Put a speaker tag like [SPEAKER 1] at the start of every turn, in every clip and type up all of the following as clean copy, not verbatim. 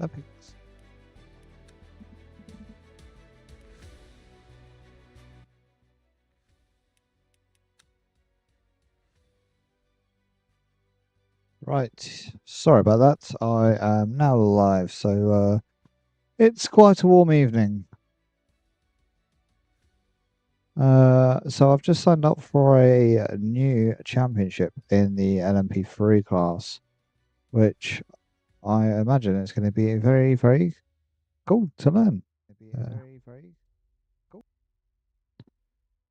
[SPEAKER 1] Olympics. Right, sorry about that. I am now live, so it's quite a warm evening. So I've just signed up for a new championship in the LM3 class, which I imagine it's going to be very, very cool to learn.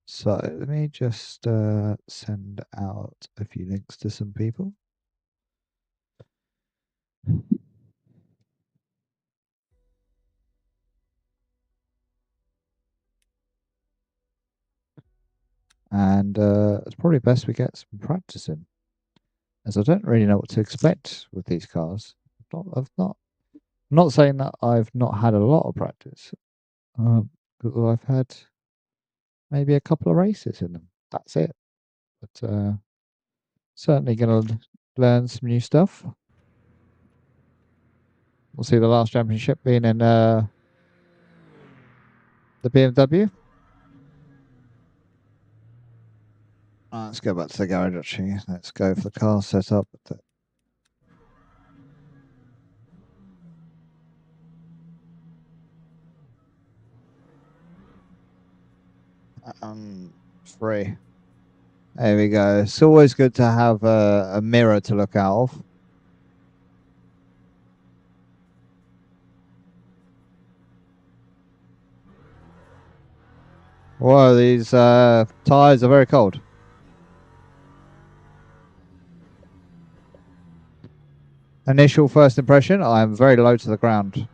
[SPEAKER 1] So let me just send out a few links to some people. And it's probably best we get some practice in, as I don't really know what to expect with these cars. I'm not saying that I've not had a lot of practice, because I've had maybe a couple of races in them. That's it. But certainly going to learn some new stuff. We'll see the last championship being in the BMW. Let's go back to the garage actually. Let's go for the car setup. Free. There we go. It's always good to have a mirror to look out of. Whoa, these tyres are very cold. Initial first impression, I am very low to the ground.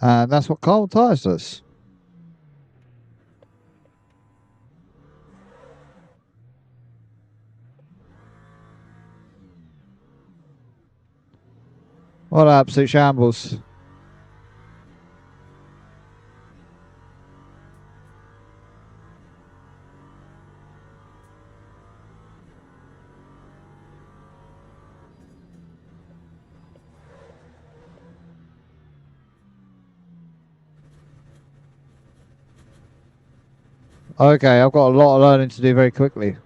[SPEAKER 1] And that's what cold tyres does. What an absolute shambles. Okay, I've got a lot of learning to do very quickly.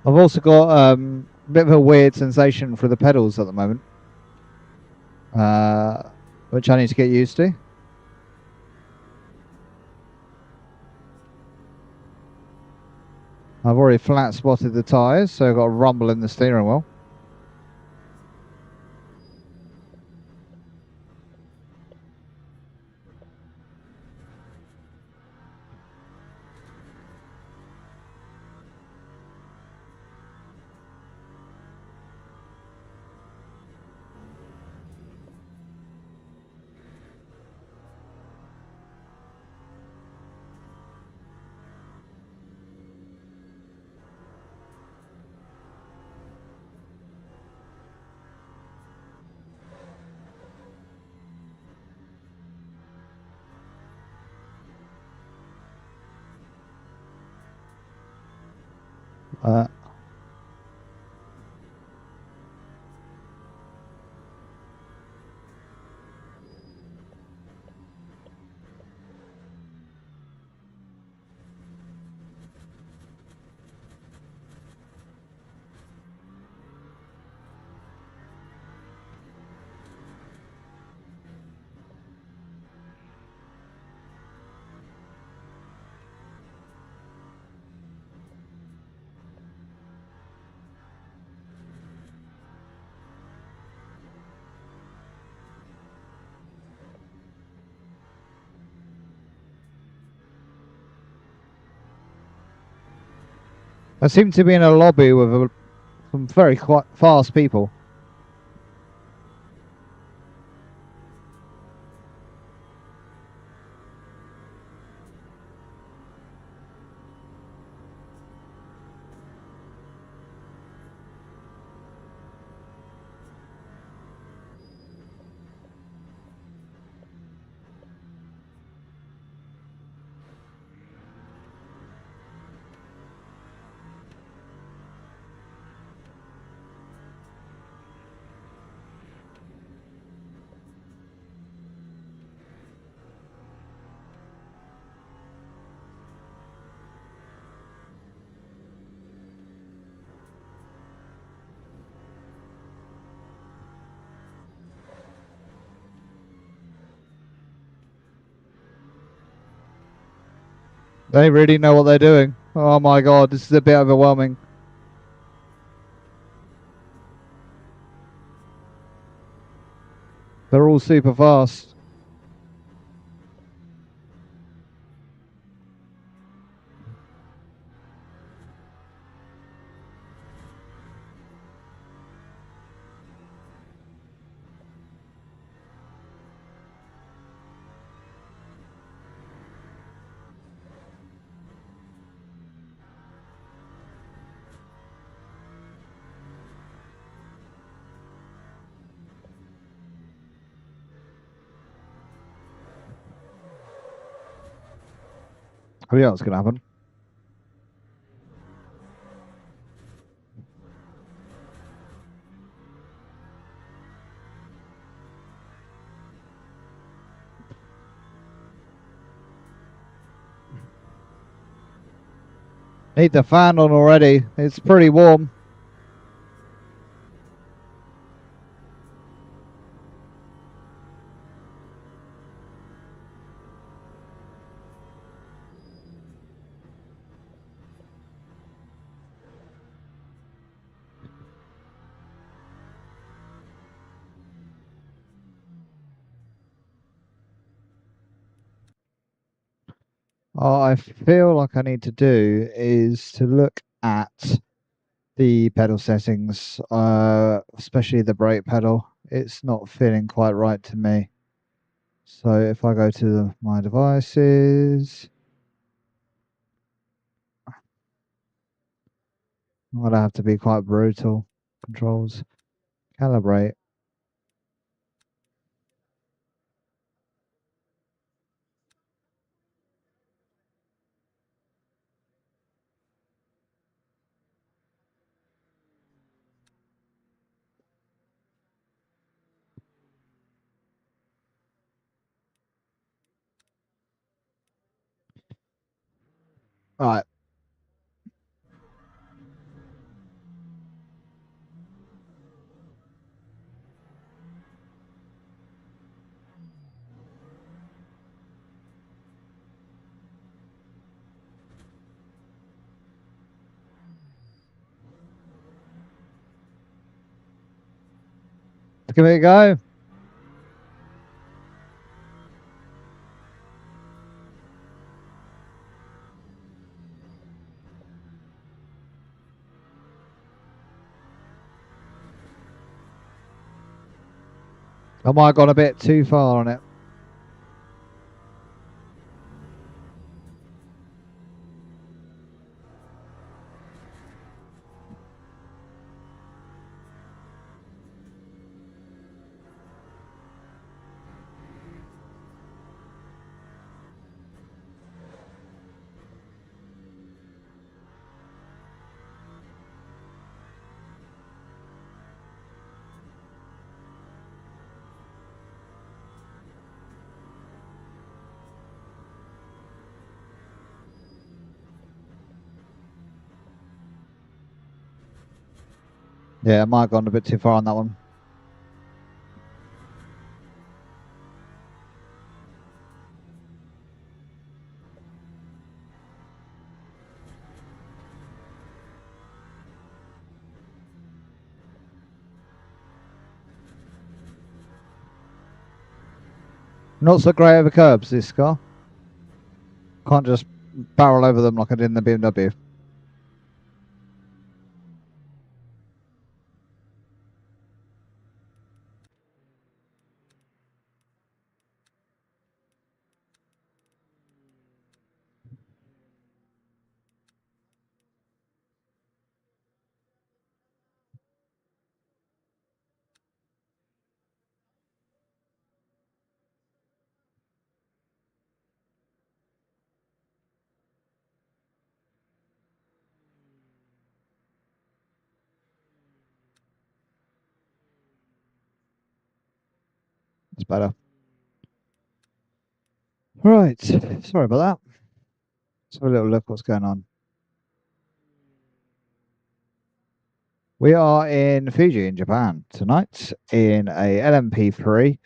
[SPEAKER 1] I've also got a bit of a weird sensation for the pedals at the moment, which I need to get used to. I've already flat spotted the tyres, so I've got a rumble in the steering wheel. I seem to be in a lobby with some very quite fast people. They really know what they're doing. Oh my god, this is a bit overwhelming. They're all super fast. Oh yeah, what's gonna happen? Need the fan on already. It's pretty warm. What I feel like I need to do is to look at the pedal settings, especially the brake pedal. It's not feeling quite right to me. So if I go to my devices, I'm gonna have to be quite brutal. Controls, calibrate. All right. Let's give it a go. I might have gone a bit too far on it. Yeah, I might have gone a bit too far on that one. Not so great over curbs, this car. Can't just barrel over them like I did in the BMW. It's better. Right. Sorry about that. Let's have a little look what's going on. We are in Fuji in Japan tonight in a LM3,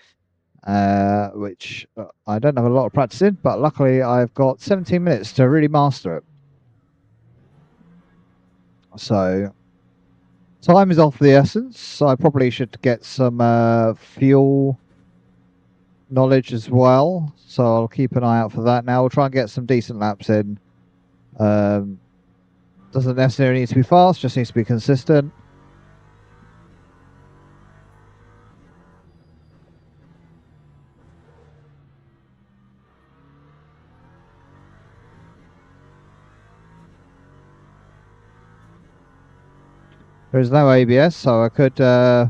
[SPEAKER 1] which I don't have a lot of practice in, but luckily I've got 17 minutes to really master it. So time is of the essence. I probably should get some fuel knowledge as well, so I'll keep an eye out for that. Now we'll try and get some decent laps in. Doesn't necessarily need to be fast, just needs to be consistent. There's no ABS, so I could cause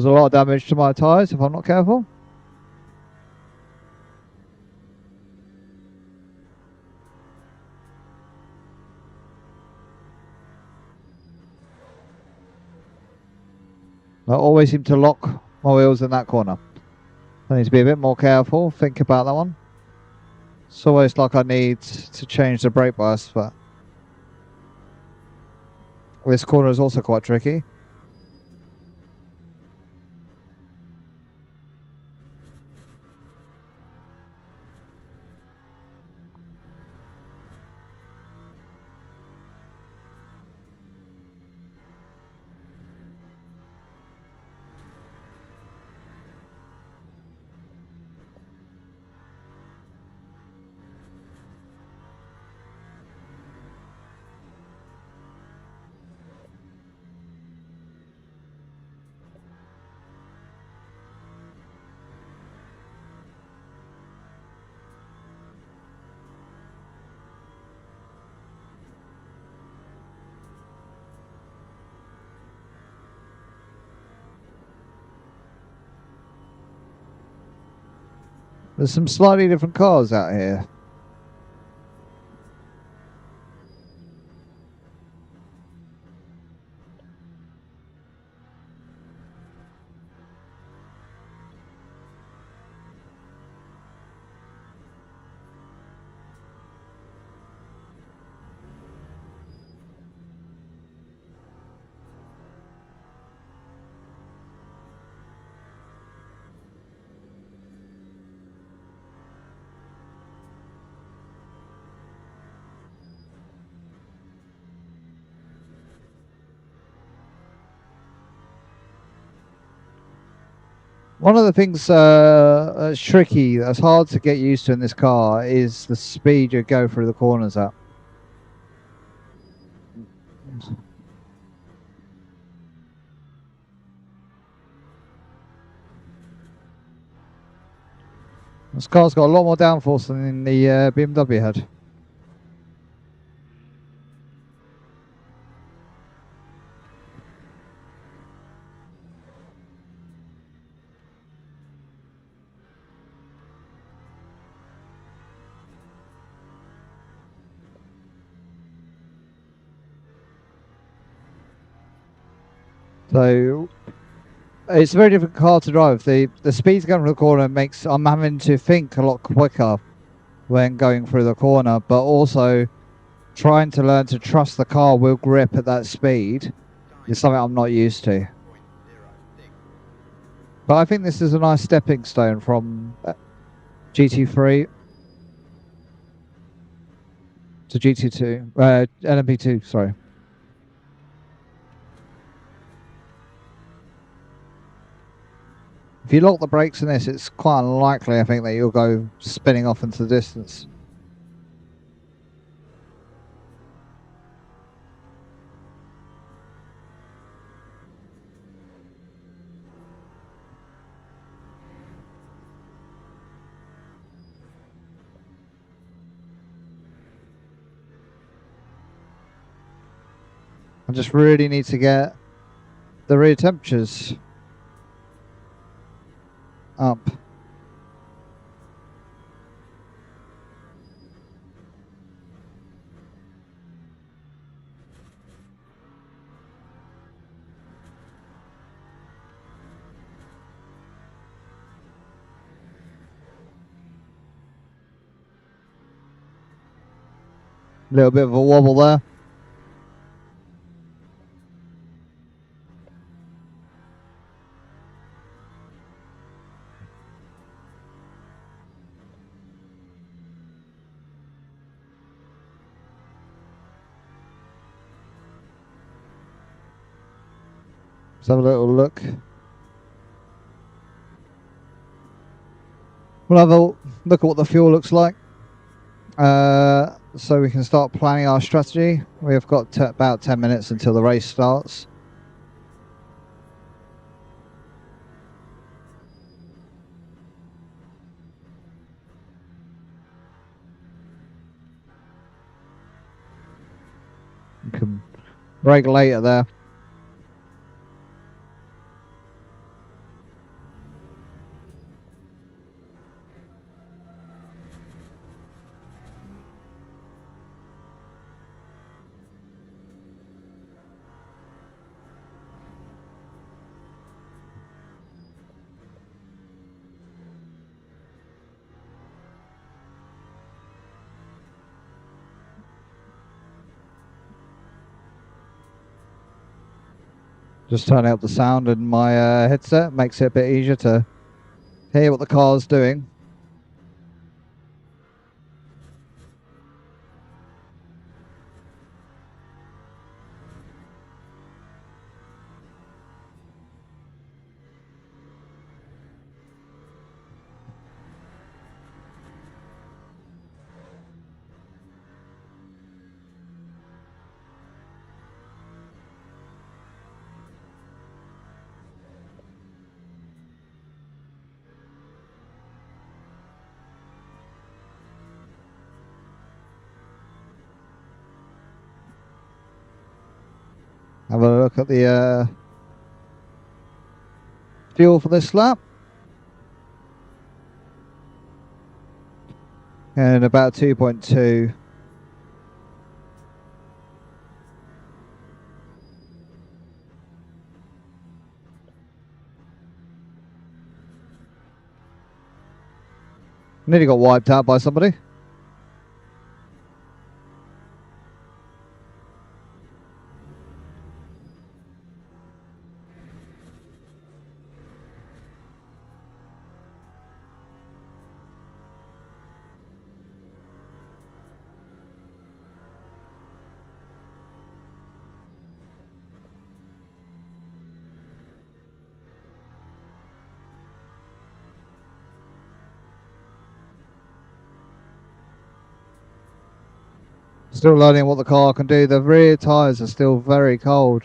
[SPEAKER 1] a lot of damage to my tyres if I'm not careful. I always seem to lock my wheels in that corner. I need to be a bit more careful, think about that one. It's always like I need to change the brake bias, but this corner is also quite tricky. There's some slightly different cars out here. One of the things that's tricky, that's hard to get used to in this car, is the speed you go through the corners at. This car's got a lot more downforce than the BMW had. So it's a very different car to drive. The speeds going through the corner makes I'm having to think a lot quicker when going through the corner, but also trying to learn to trust the car will grip at that speed is something I'm not used to. But I think this is a nice stepping stone from GT3 to GT2, LMP2, sorry. If you lock the brakes in this, it's quite unlikely, I think, that you'll go spinning off into the distance. I just really need to get the rear temperatures up. A little bit of a wobble there. Let's have a little look. We'll have a look at what the fuel looks like. So we can start planning our strategy. We've got about 10 minutes until the race starts. We can brake later there. Just turning up the sound in my headset. Makes it a bit easier to hear what the car's doing. Have a look at the fuel for this lap. And about 2.2. Nearly got wiped out by somebody. Still learning what the car can do. The rear tyres are still very cold.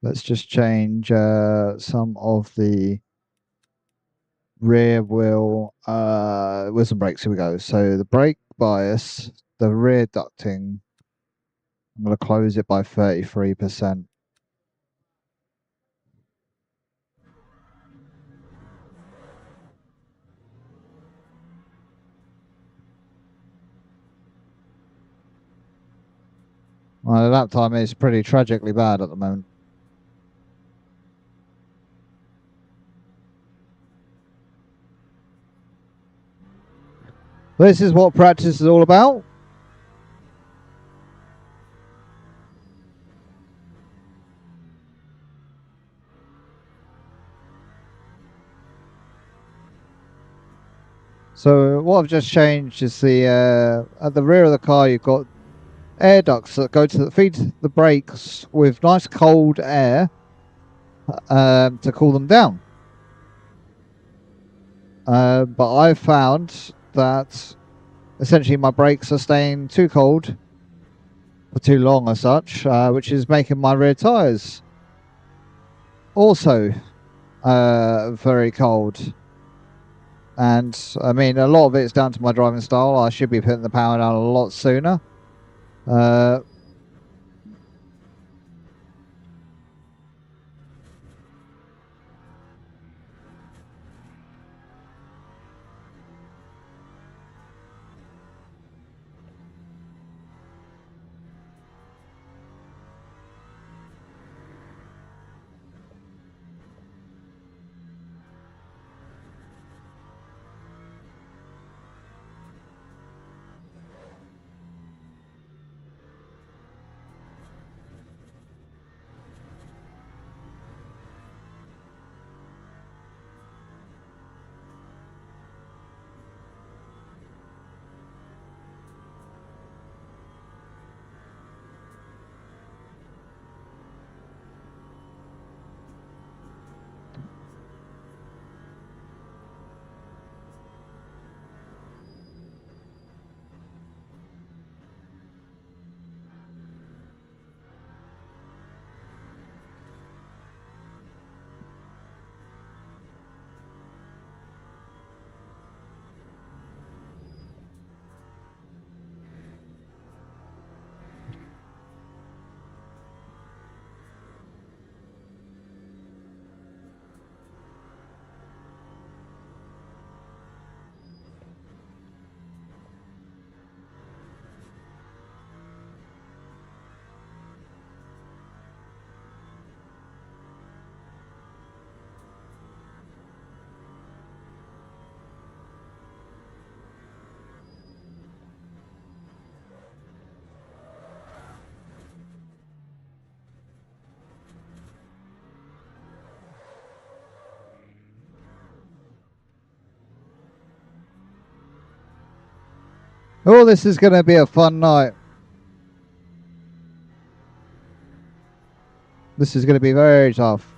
[SPEAKER 1] Let's just change some of the rear wheel wheels and brakes. Here we go. So the brake bias, the rear ducting, I'm going to close it by 33%. Well, the lap time is pretty tragically bad at the moment. This is what practice is all about. So what I've just changed is the at the rear of the car you've got air ducts that go to feed the brakes with nice cold air to cool them down. But I've found that essentially my brakes are staying too cold for too long as such, which is making my rear tyres also very cold. And I mean, a lot of it's down to my driving style. I should be putting the power down a lot sooner. Oh, this is going to be a fun night. This is going to be very tough.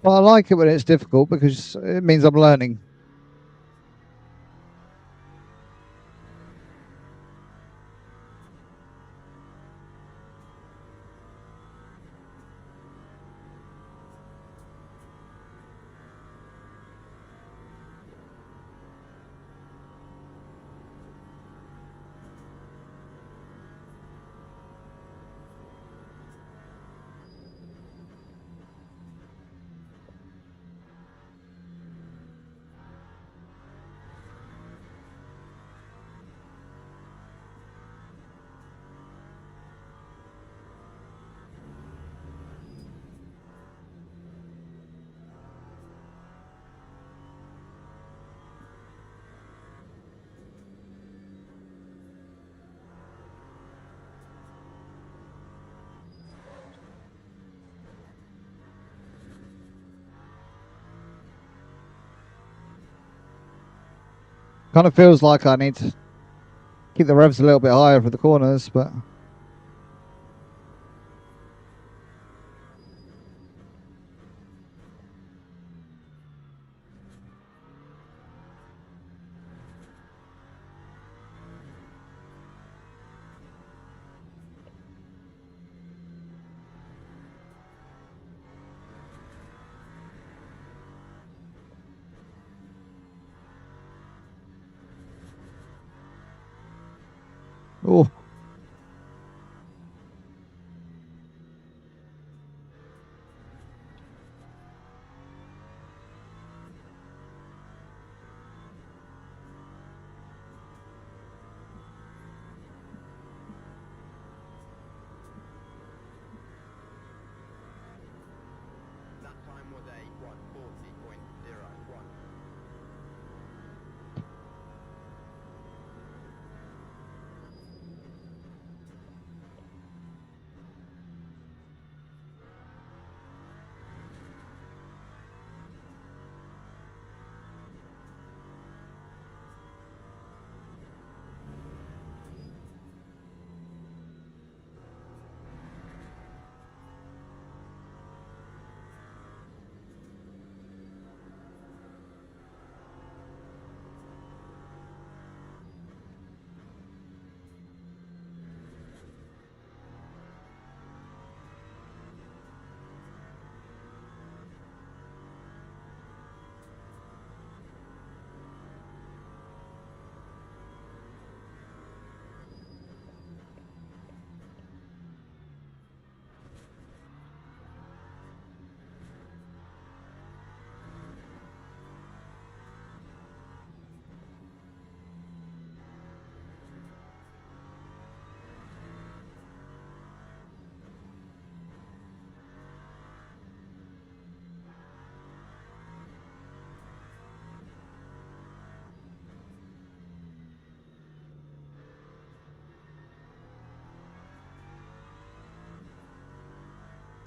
[SPEAKER 1] But I like it when it's difficult because it means I'm learning. Kind of feels like I need to keep the revs a little bit higher for the corners, but oh,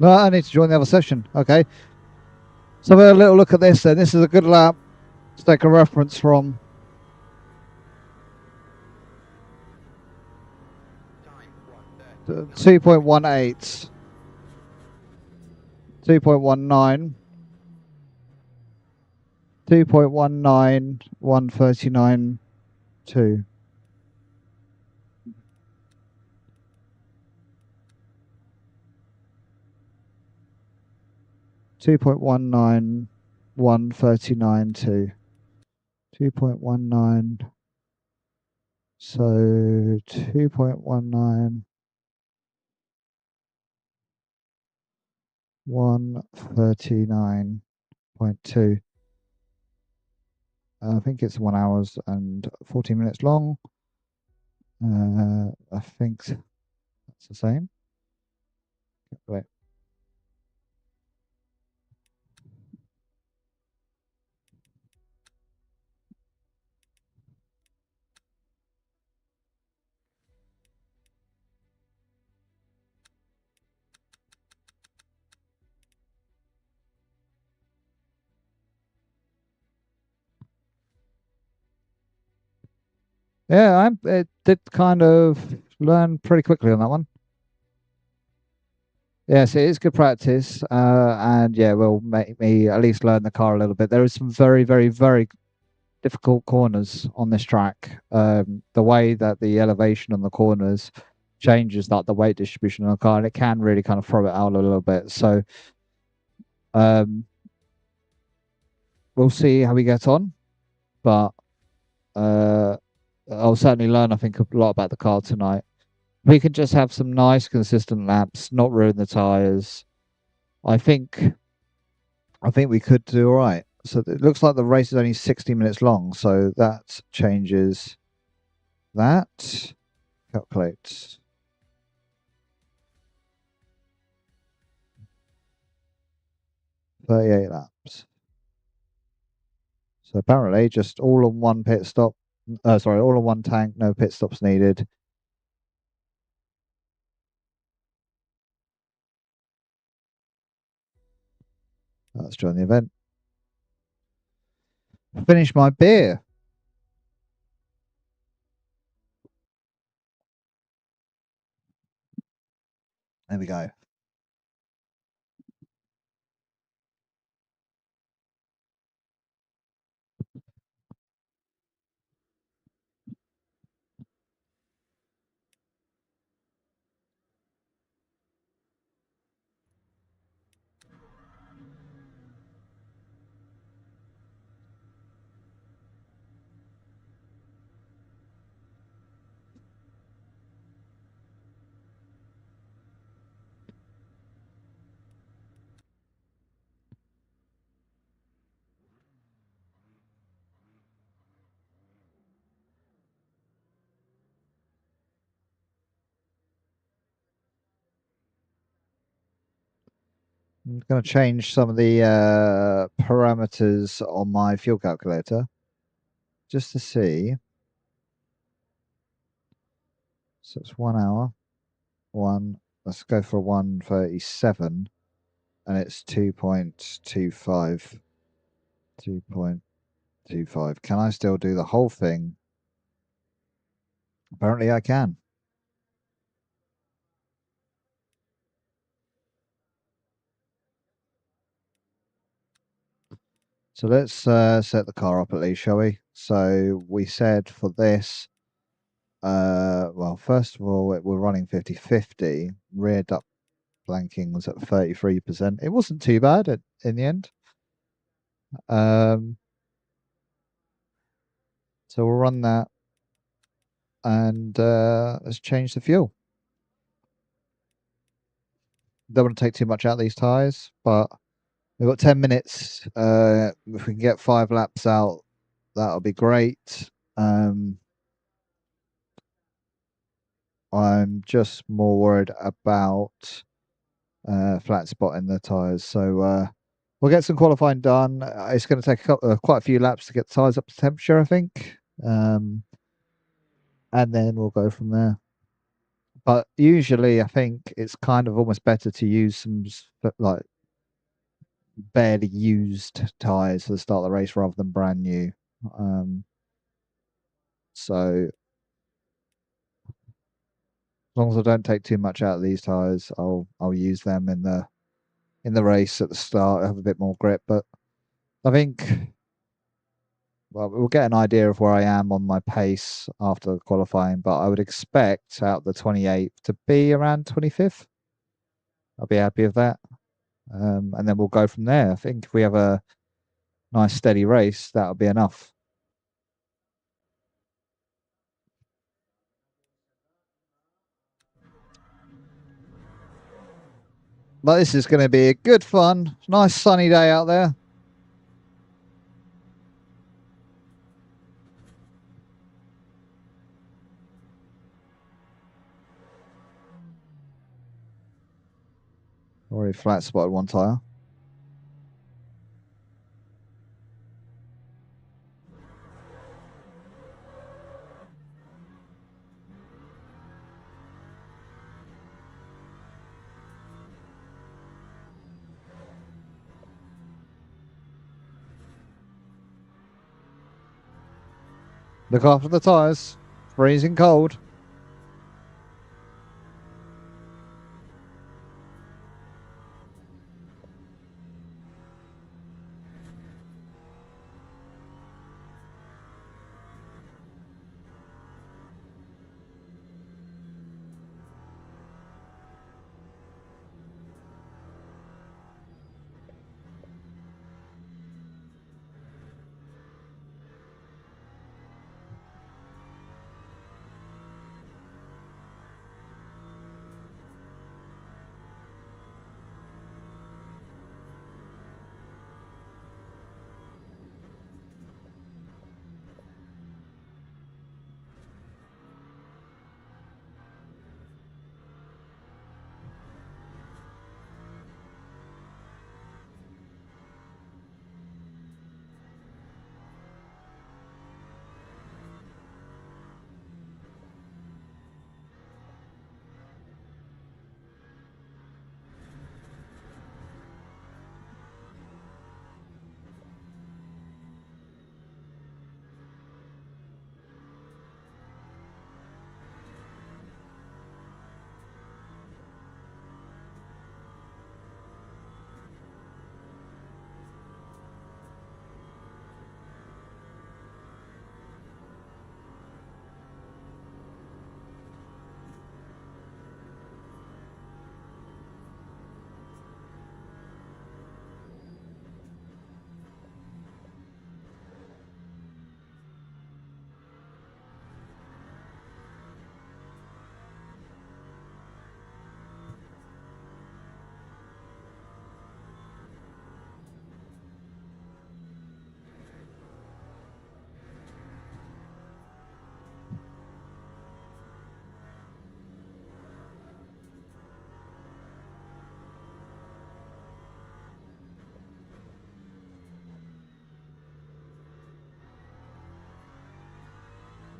[SPEAKER 1] no, I need to join the other session. Okay. So have a little look at this then. This is a good lap to take a reference from. 2.18, 2.19, 2.19, 139, 2. 2.19, 139, 2. 2.19. So 2.19, 139.2. I think it's 1 hours and 14 minutes long. I think that's the same. Wait. Yeah, it did kind of learn pretty quickly on that one. Yes, it is good practice, and yeah, will make me at least learn the car a little bit. There is some very, very, very difficult corners on this track. The way that the elevation on the corners changes, like the weight distribution on the car, and it can really kind of throw it out a little bit. So um, we'll see how we get on, but uh, I'll certainly learn, I think, a lot about the car tonight. We can just have some nice, consistent laps, not ruin the tires. I think we could do all right. So it looks like the race is only 60 minutes long, so that changes that. Calculate 38 laps. So apparently just all on one pit stop. Sorry, all on one tank, no pit stops needed. Let's join the event. Finish my beer. There we go. I'm going to change some of the parameters on my fuel calculator just to see. So it's 1 hour. Let's go for 1:37, and it's 2.25. 2.25. Can I still do the whole thing? Apparently I can. So let's set the car up at least, shall we? So we said for this, well, first of all, we're running 50/50. Rear duct blanking was at 33%. It wasn't too bad in the end. So we'll run that, and let's change the fuel. Don't want to take too much out of these tyres, but we've got 10 minutes. If we can get 5 laps out, that'll be great. I'm just more worried about flat spot in the tyres. So we'll get some qualifying done. It's going to take quite a few laps to get the tyres up to temperature, I think. And then we'll go from there. But usually, I think it's kind of almost better to use some like barely used tyres for the start of the race rather than brand new. So as long as I don't take too much out of these tyres, I'll use them in the race at the start. Have a bit more grip, but I think, well, we'll get an idea of where I am on my pace after qualifying. But I would expect out the 28th to be around 25th. I'll be happy with that, and then we'll go from there. I think if we have a nice steady race, that'll be enough. But this is going to be a good fun, nice sunny day out there. Already flat spotted one tyre. Look after the tyres. freezing cold.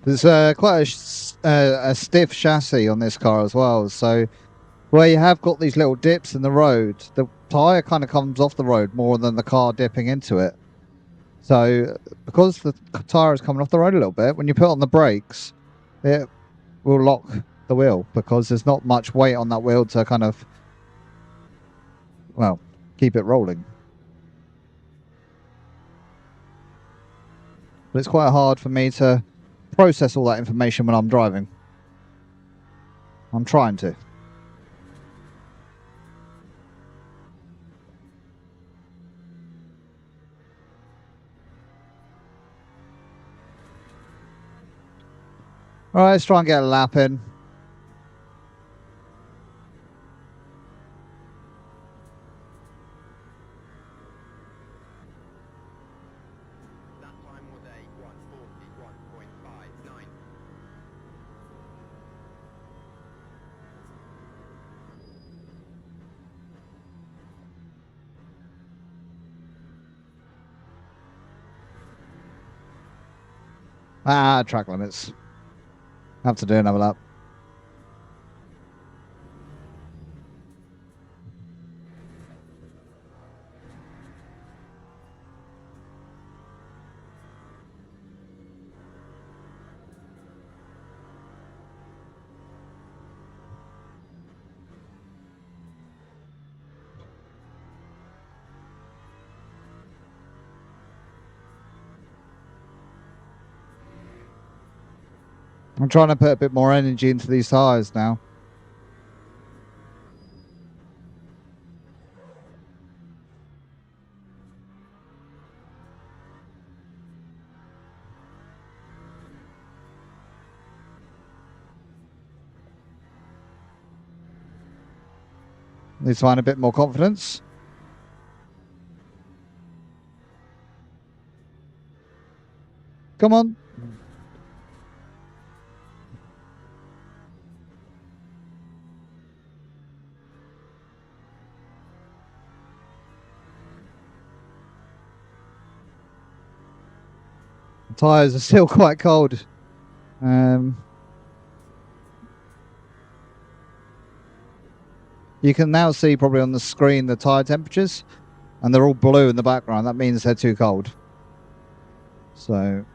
[SPEAKER 1] There's quite a stiff chassis on this car as well, so where you have got these little dips in the road, the tyre kind of comes off the road more than the car dipping into it. So because the tyre is coming off the road a little bit, when you put on the brakes, it will lock the wheel because there's not much weight on that wheel to kind of, well, keep it rolling. But it's quite hard for me to process all that information when I'm driving. I'm trying to. All right, let's try and get a lap in.
[SPEAKER 2] That time all day, 1:41.59.
[SPEAKER 1] Track limits. Have to do another lap. I'm trying to put a bit more energy into these tyres now. Need to find a bit more confidence. Come on. The tyres are still quite cold. You can now see probably on the screen the tyre temperatures, and they're all blue in the background. That means they're too cold. So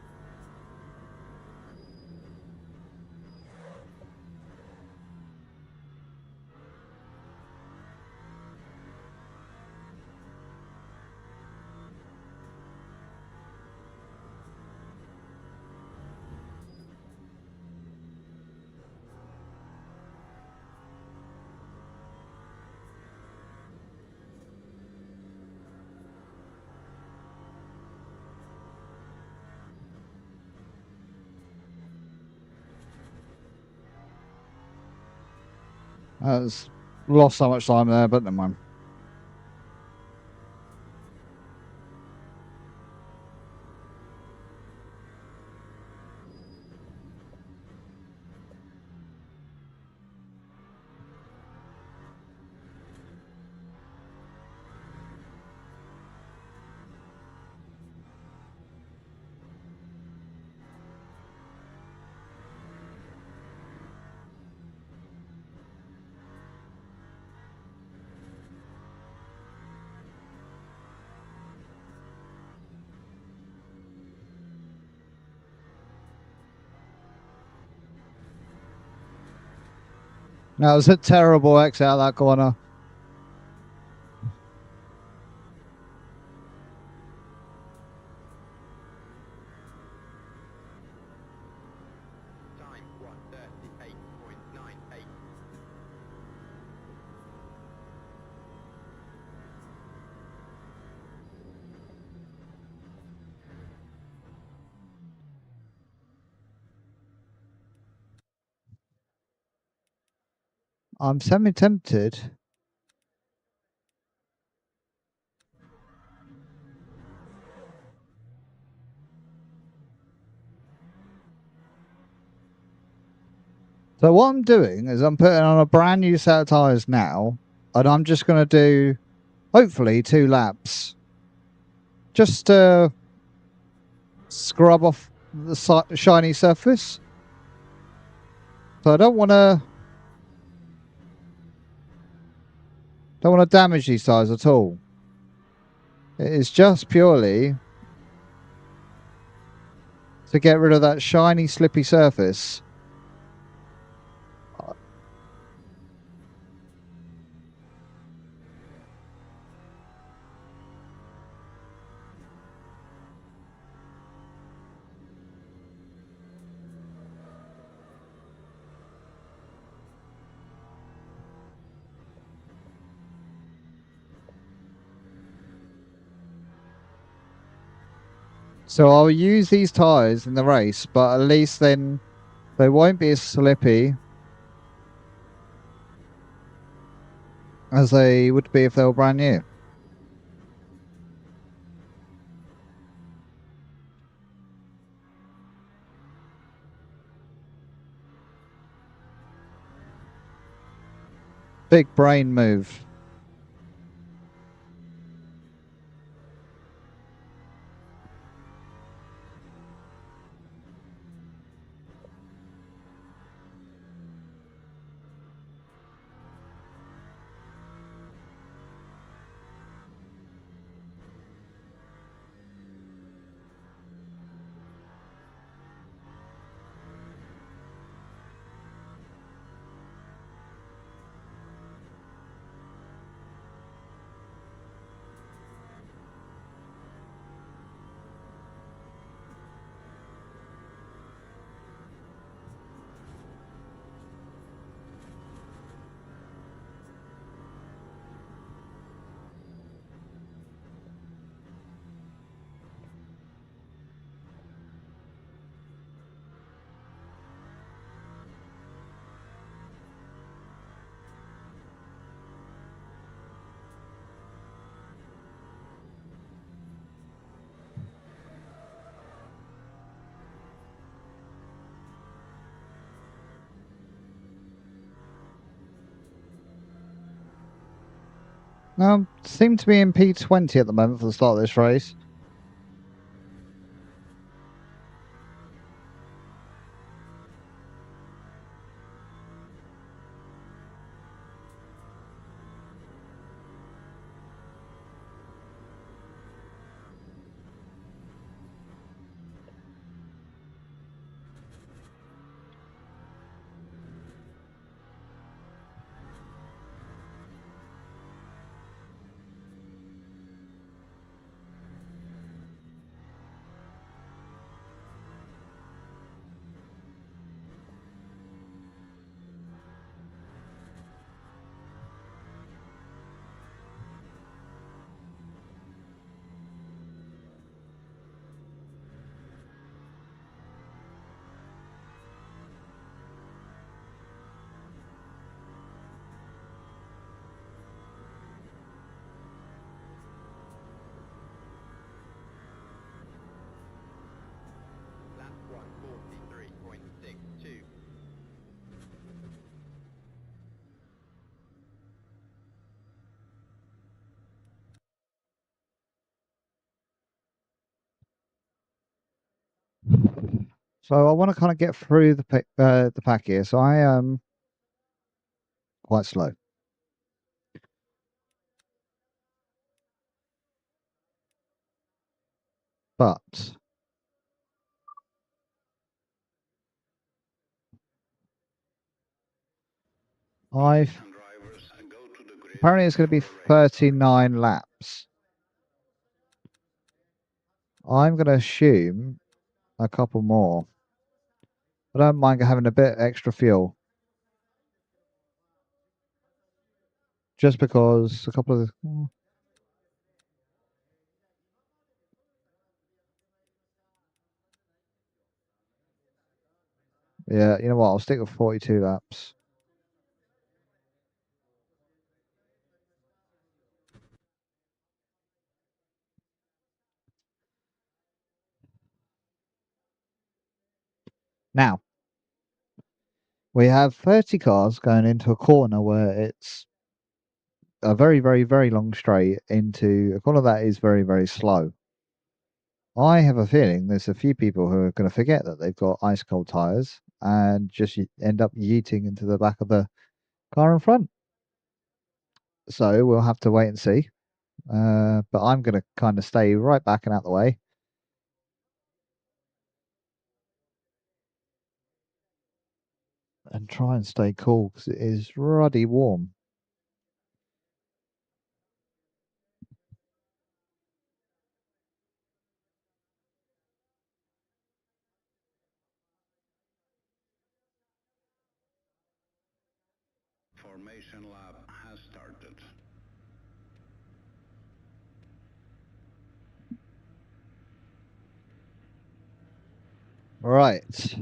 [SPEAKER 1] That's lost so much time there, but never mind. That was a terrible exit out of that corner.
[SPEAKER 2] Time 1:38.98.
[SPEAKER 1] I'm semi-tempted. So what I'm doing is I'm putting on a brand new set of tyres now, and I'm just going to do, hopefully, 2 laps. Just to scrub off the shiny surface. So I don't want to damage these tyres at all. It is just purely to get rid of that shiny, slippy surface. So I'll use these tyres in the race, but at least then they won't be as slippy as they would be if they were brand new. Big brain move. Now, seem to be in P20 at the moment for the start of this race. So I want to kind of get through the pack here. So I am quite slow, but I've apparently it's going to be 39 laps. I'm going to assume a couple more. I don't mind having a bit extra fuel, just because a couple of yeah, you know what? I'll stick with 42 laps. Now we have 30 cars going into a corner where it's a very, very, very long straight into a corner that is very, very slow. I have a feeling there's a few people who are going to forget that they've got ice cold tires and just end up yeeting into the back of the car in front. So we'll have to wait and see. But I'm going to kind of stay right back and out the way. And try and stay cool because it is ruddy warm.
[SPEAKER 3] Formation lap has started.
[SPEAKER 1] Right.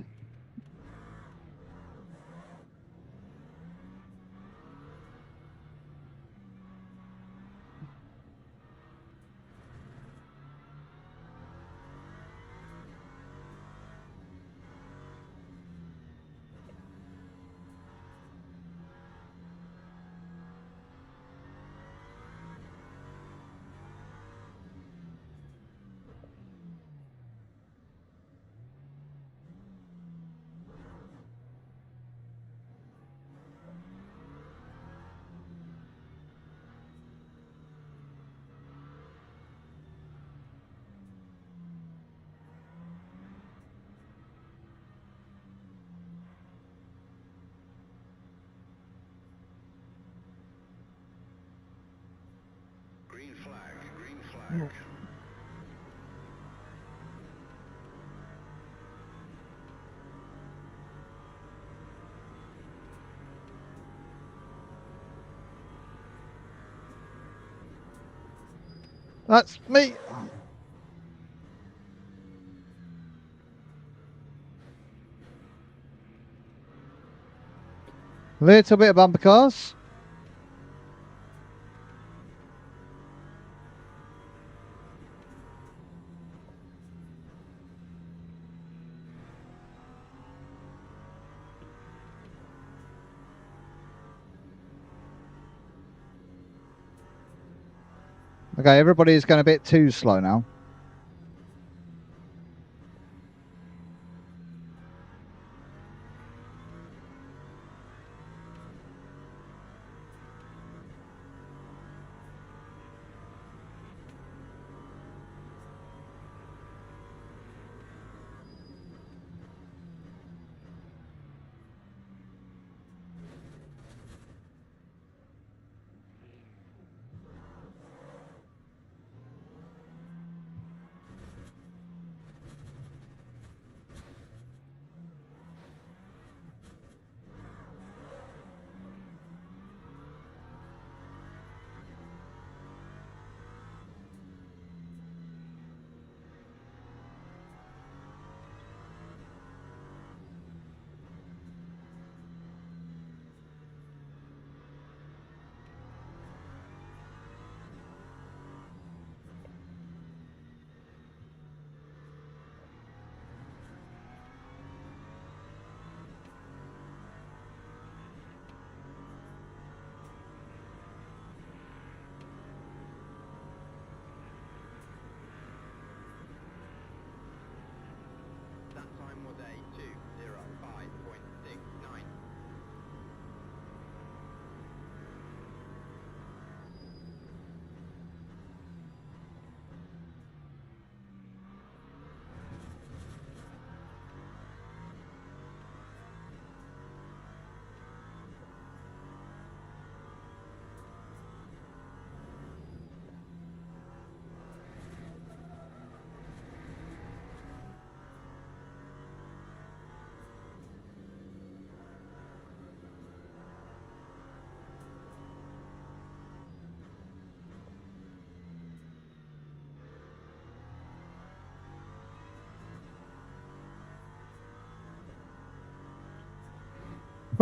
[SPEAKER 3] Green flag, green flag.
[SPEAKER 1] That's me. Little bit of bumper cars. Okay, everybody's going a bit too slow now.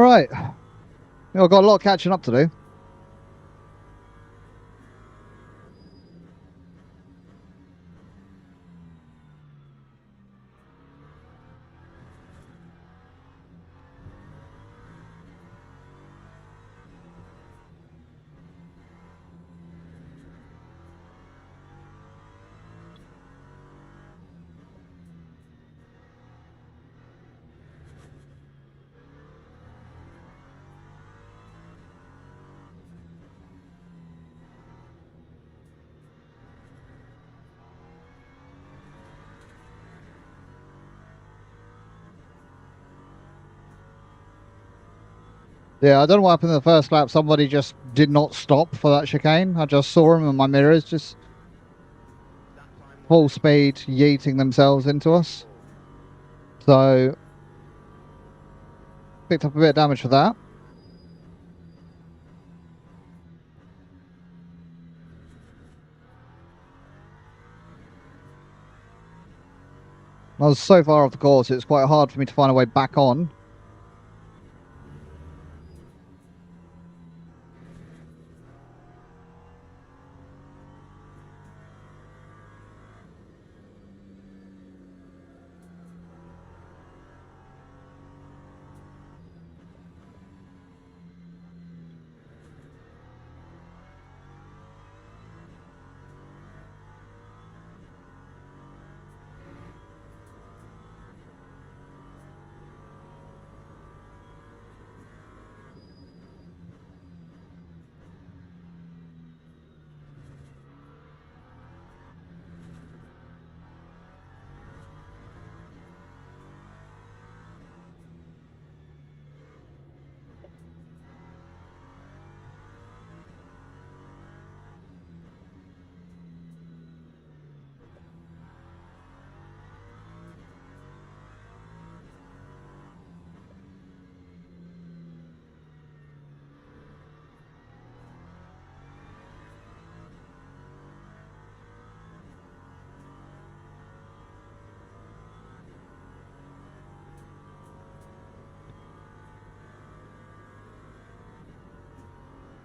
[SPEAKER 1] Right. I've got a lot of catching up to do. Yeah, I don't know what happened in the first lap. Somebody just did not stop for that chicane. I just saw him in my mirrors just
[SPEAKER 2] That time was
[SPEAKER 1] full
[SPEAKER 2] a
[SPEAKER 1] speed yeeting themselves into us. So picked up a bit of damage for that. I was so far off the course, it's quite hard for me to find a way back on.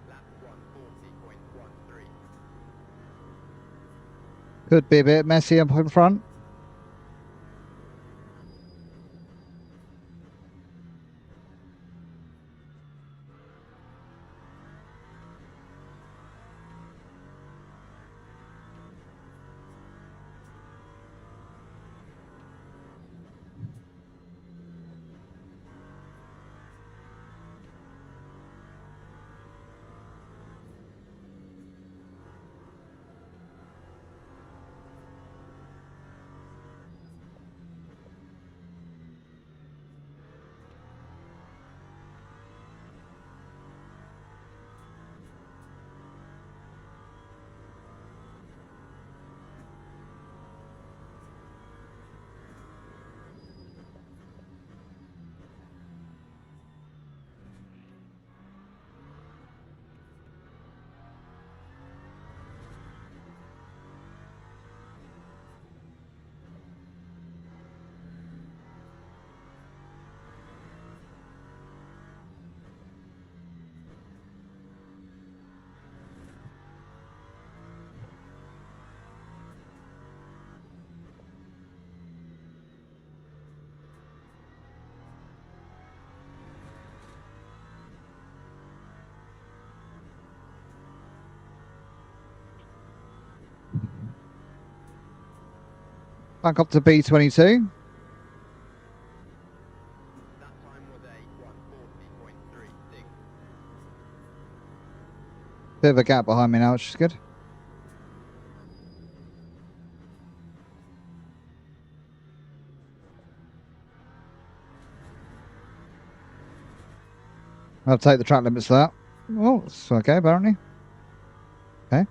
[SPEAKER 2] lap 140.13.
[SPEAKER 1] Could be a bit messy up in front. Back up to B22.
[SPEAKER 2] That time was a 140.36.
[SPEAKER 1] Bit of a gap behind me now, which is good. I'll take the track limits for that. Oh, it's okay, apparently. Okay.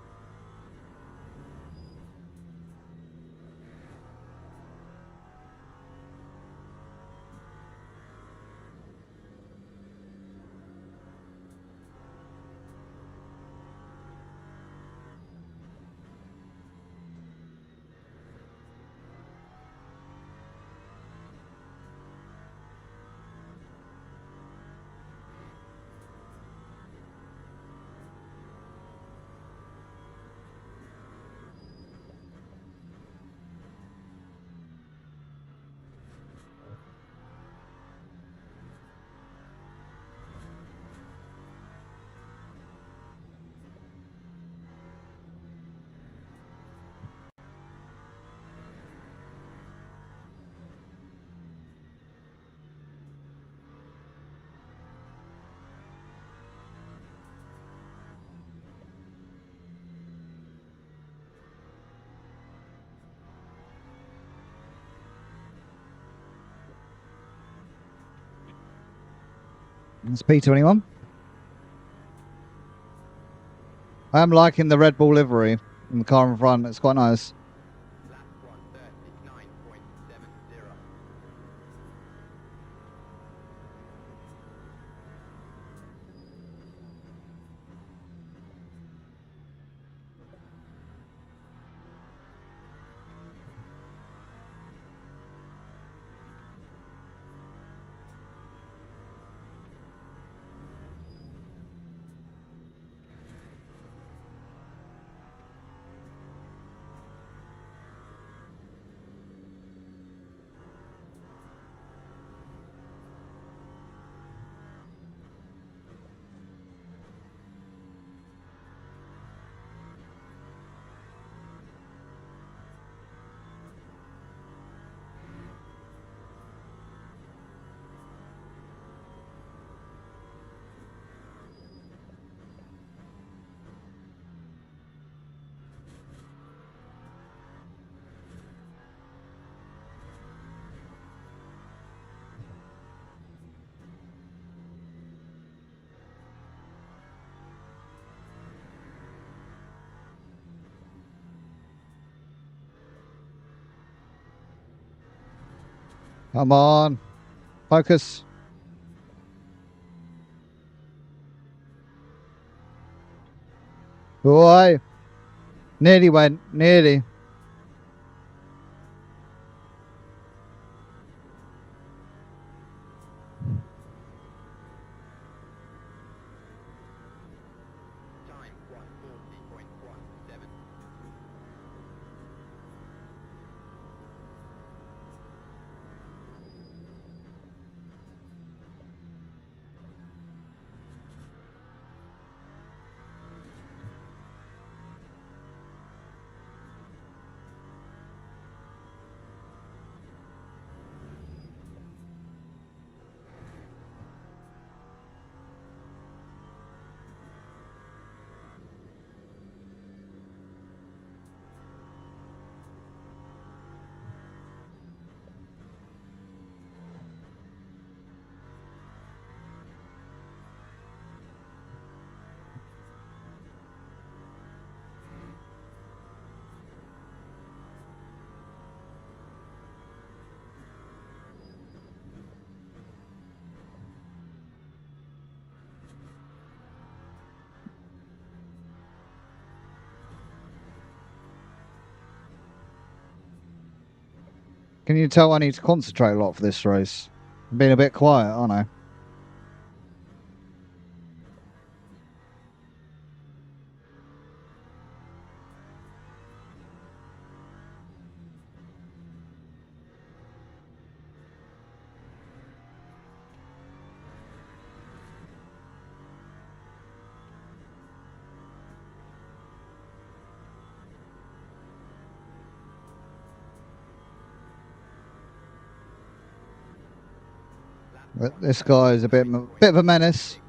[SPEAKER 1] It's P21. I am liking the Red Bull livery in the car in front. It's quite nice.
[SPEAKER 2] Lap 139.70.
[SPEAKER 1] Come on. Focus. Boy. Nearly went. Nearly.
[SPEAKER 2] Time 140.17.
[SPEAKER 1] Can you tell I need to concentrate a lot for this race? I'm being a bit quiet, aren't I? But this guy is a bit of a menace.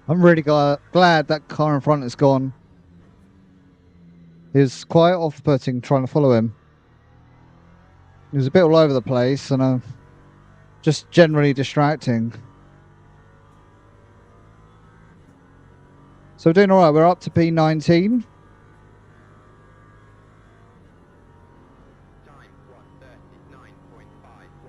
[SPEAKER 1] I'm really glad that car in front is gone. It's quite off-putting trying to follow him. He was a bit all over the place and just generally distracting. So we're doing all right. We're up to P19.
[SPEAKER 2] Time 1:39.51.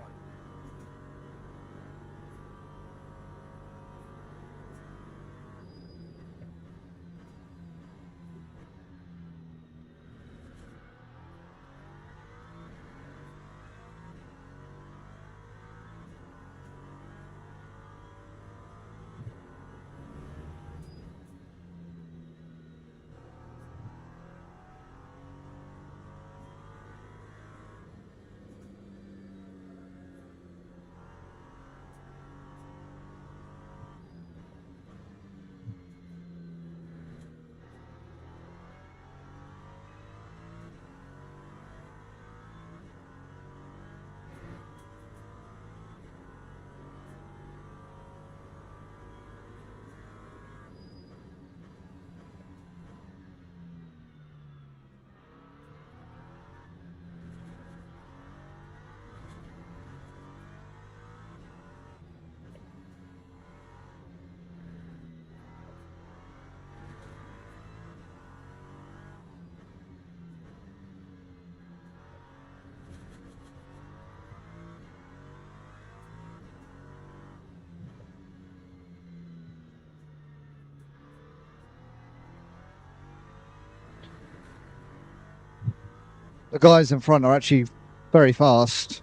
[SPEAKER 1] The guys in front are actually very fast.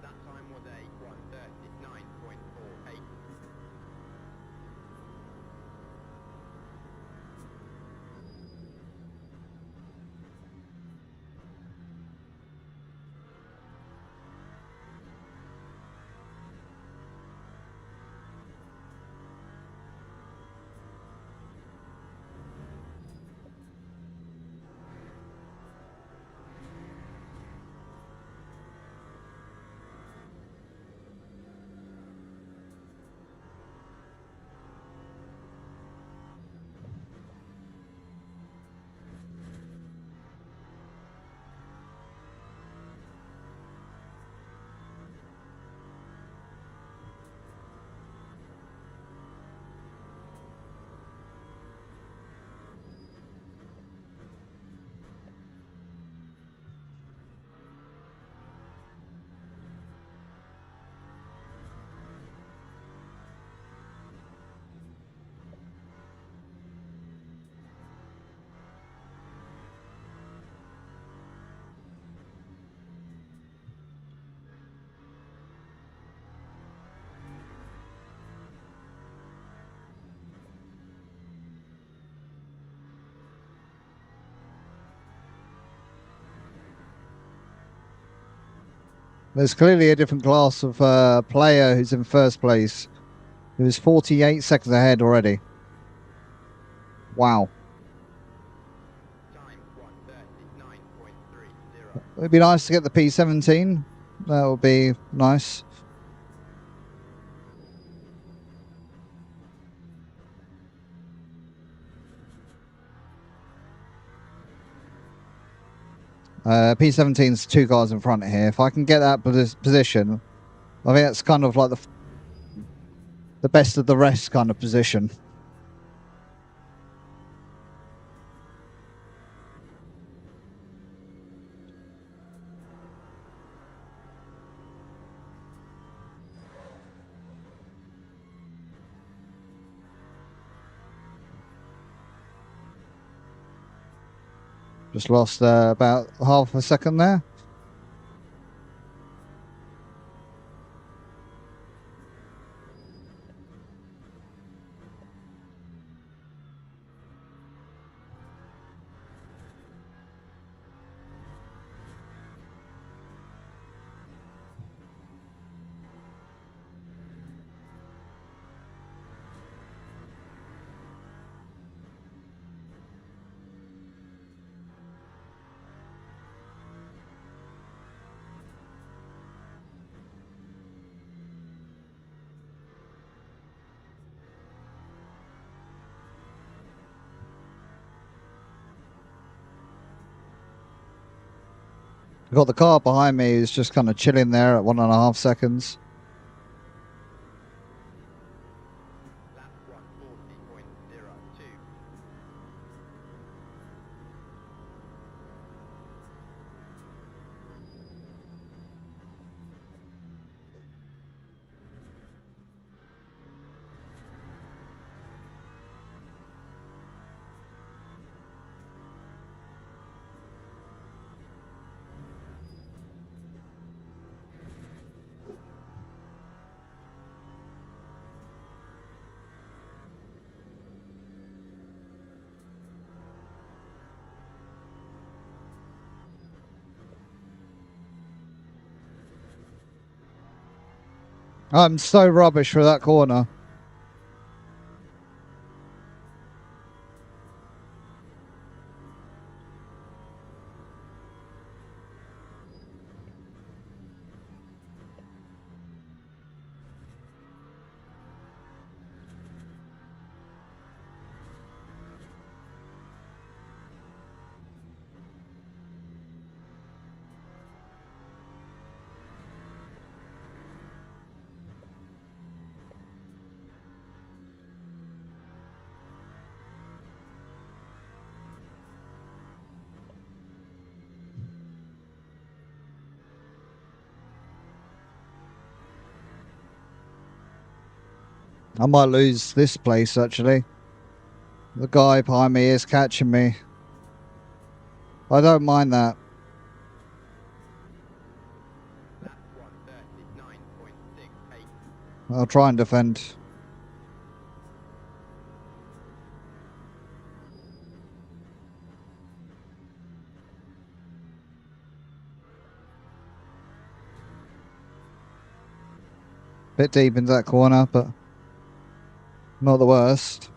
[SPEAKER 2] That time was a 1:39.48.
[SPEAKER 1] There's clearly a different class of player who's in first place, who is 48 seconds ahead already. Wow.
[SPEAKER 2] Time 1:39.30.
[SPEAKER 1] It'd be nice to get the P17. That would be nice. P17's two guys in front here. If I can get that position, I think that's kind of like the best of the rest kind of position. Just lost about half a second there. Got the car behind me who's just kind of chilling there at 1.5 seconds.
[SPEAKER 2] Lap 140.02.
[SPEAKER 1] I'm so rubbish for that corner. I might lose this place, actually. The guy behind me is catching me. I don't mind that.
[SPEAKER 2] Lap 139.68.
[SPEAKER 1] I'll try and defend. Bit deep into that corner, but not the worst.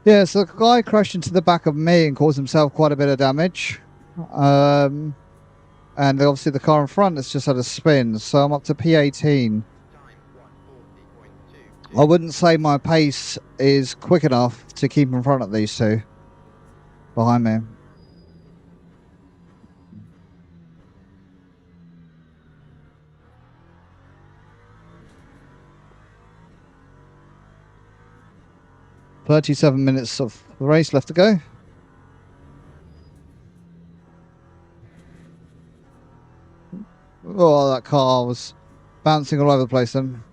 [SPEAKER 1] Yeah, so the guy crashed into the back of me and caused himself quite a bit of damage. And obviously the car in front has just had a spin, so I'm up to P18.
[SPEAKER 2] Time 140.22.
[SPEAKER 1] I wouldn't say my pace is quick enough to keep in front of these two behind me. "37 minutes of the race left to go." Oh, that car was bouncing all over the place then.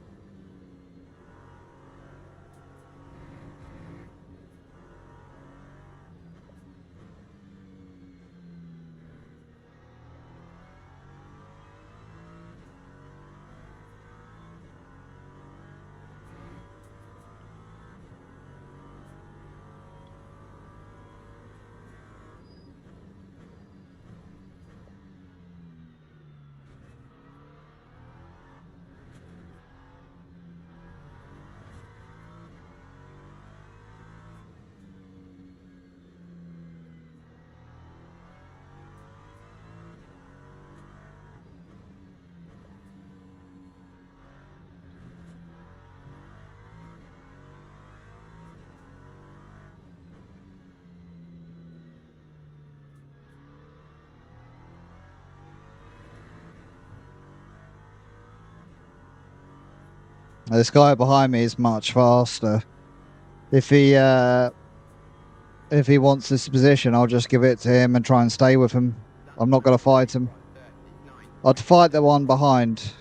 [SPEAKER 1] This guy behind me is much faster. If he wants this position, I'll just give it to him and try and stay with him. I'm not going to fight him. I'd fight the one behind.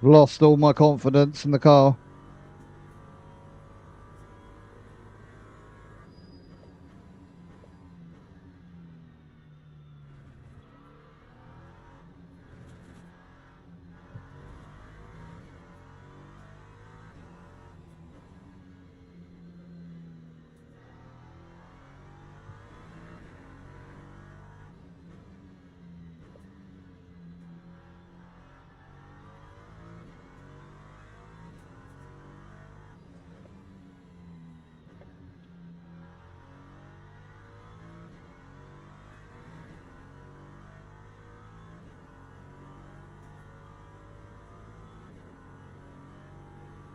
[SPEAKER 1] Lost all my confidence in the car.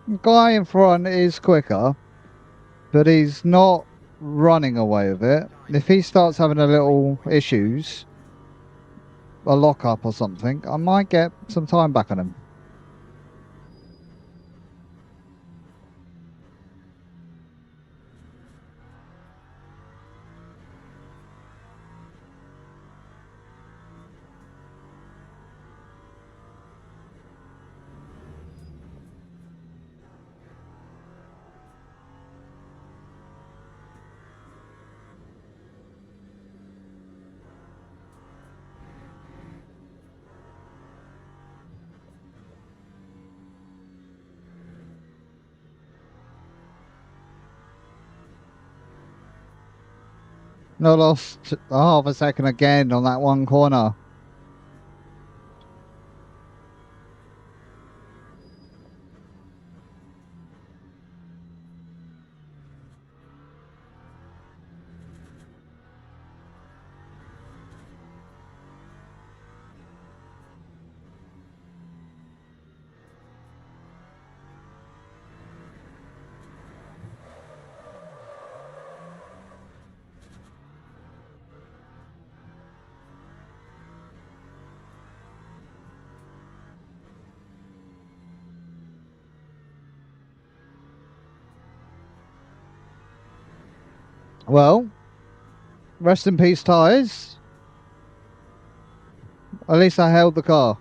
[SPEAKER 1] The guy in front is quicker, but he's not running away with it. If he starts having a little issues, a lock up or something, I might get some time back on him. No, lost half a second again on that one corner. Well, rest in peace, tyres. At least I held the car.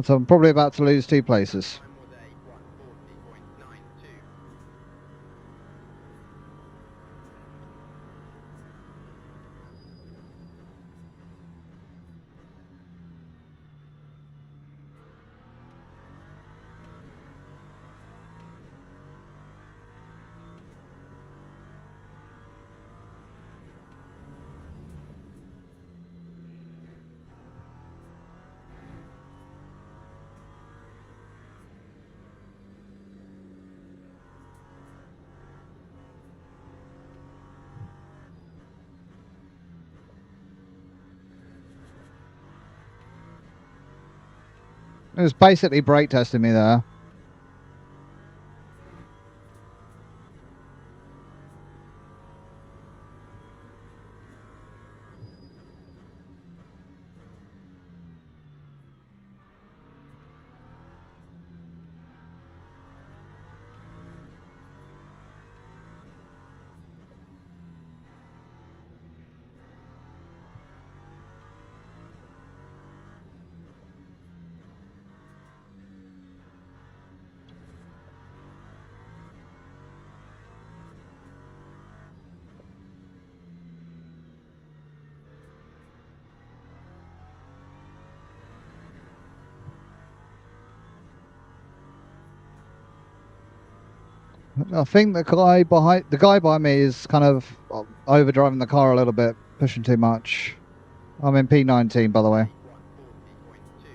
[SPEAKER 1] So I'm probably about to lose 2 places.
[SPEAKER 2] Time was a 140.92.
[SPEAKER 1] It was basically brake testing me there. I think the guy behind me is kind of overdriving the car a little bit, pushing too much. I'm in P19, by the way.
[SPEAKER 2] 140.20.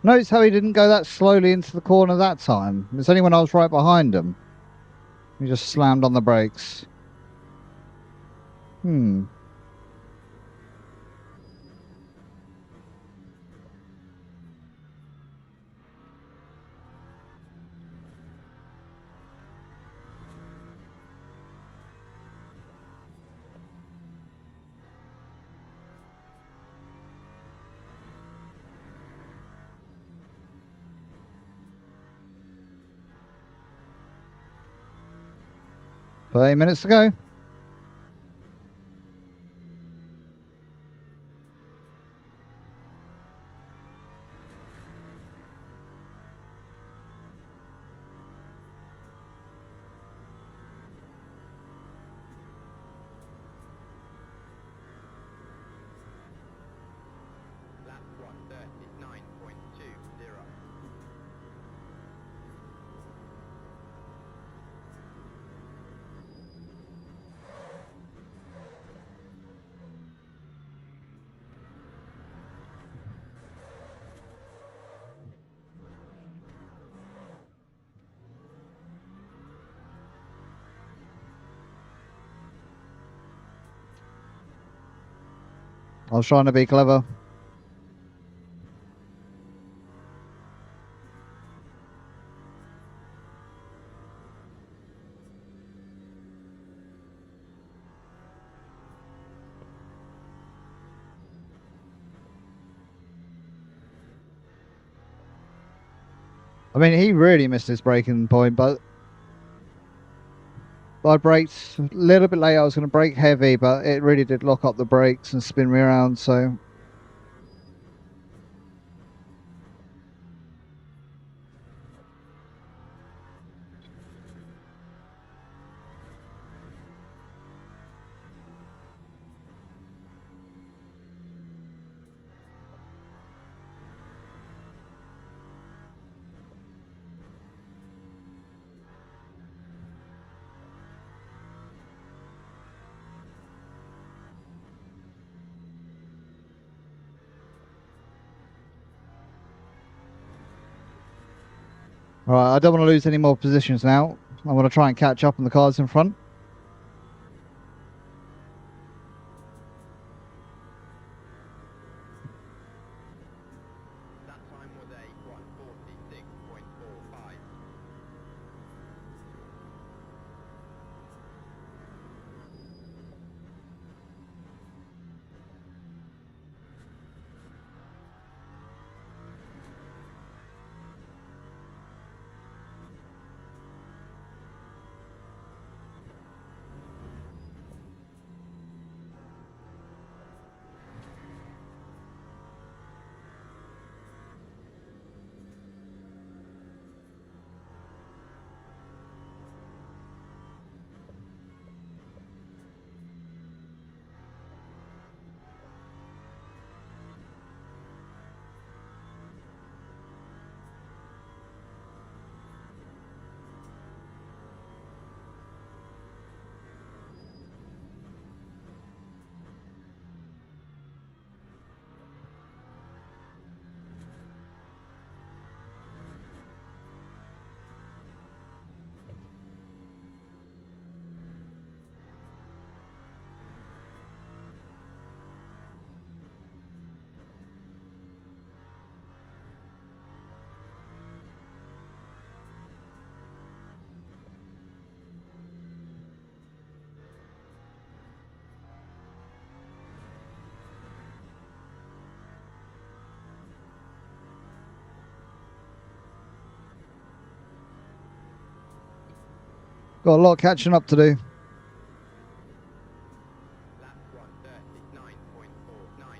[SPEAKER 1] Notice how he didn't go that slowly into the corner that time. It's only when I was right behind him. He just slammed on the brakes. Hmm. But 8 minutes to go.
[SPEAKER 2] Lap 139.20.
[SPEAKER 1] I was trying to be clever. I mean, he really missed his braking point, but I braked a little bit late. I was going to brake heavy, but it really did lock up the brakes and spin me around. So all right, I don't want to lose any more positions now. I want to try and catch up on the cars in front.
[SPEAKER 2] That time was a 146.45.
[SPEAKER 1] Got a lot of catching up to do.
[SPEAKER 2] Lap 1:39.49.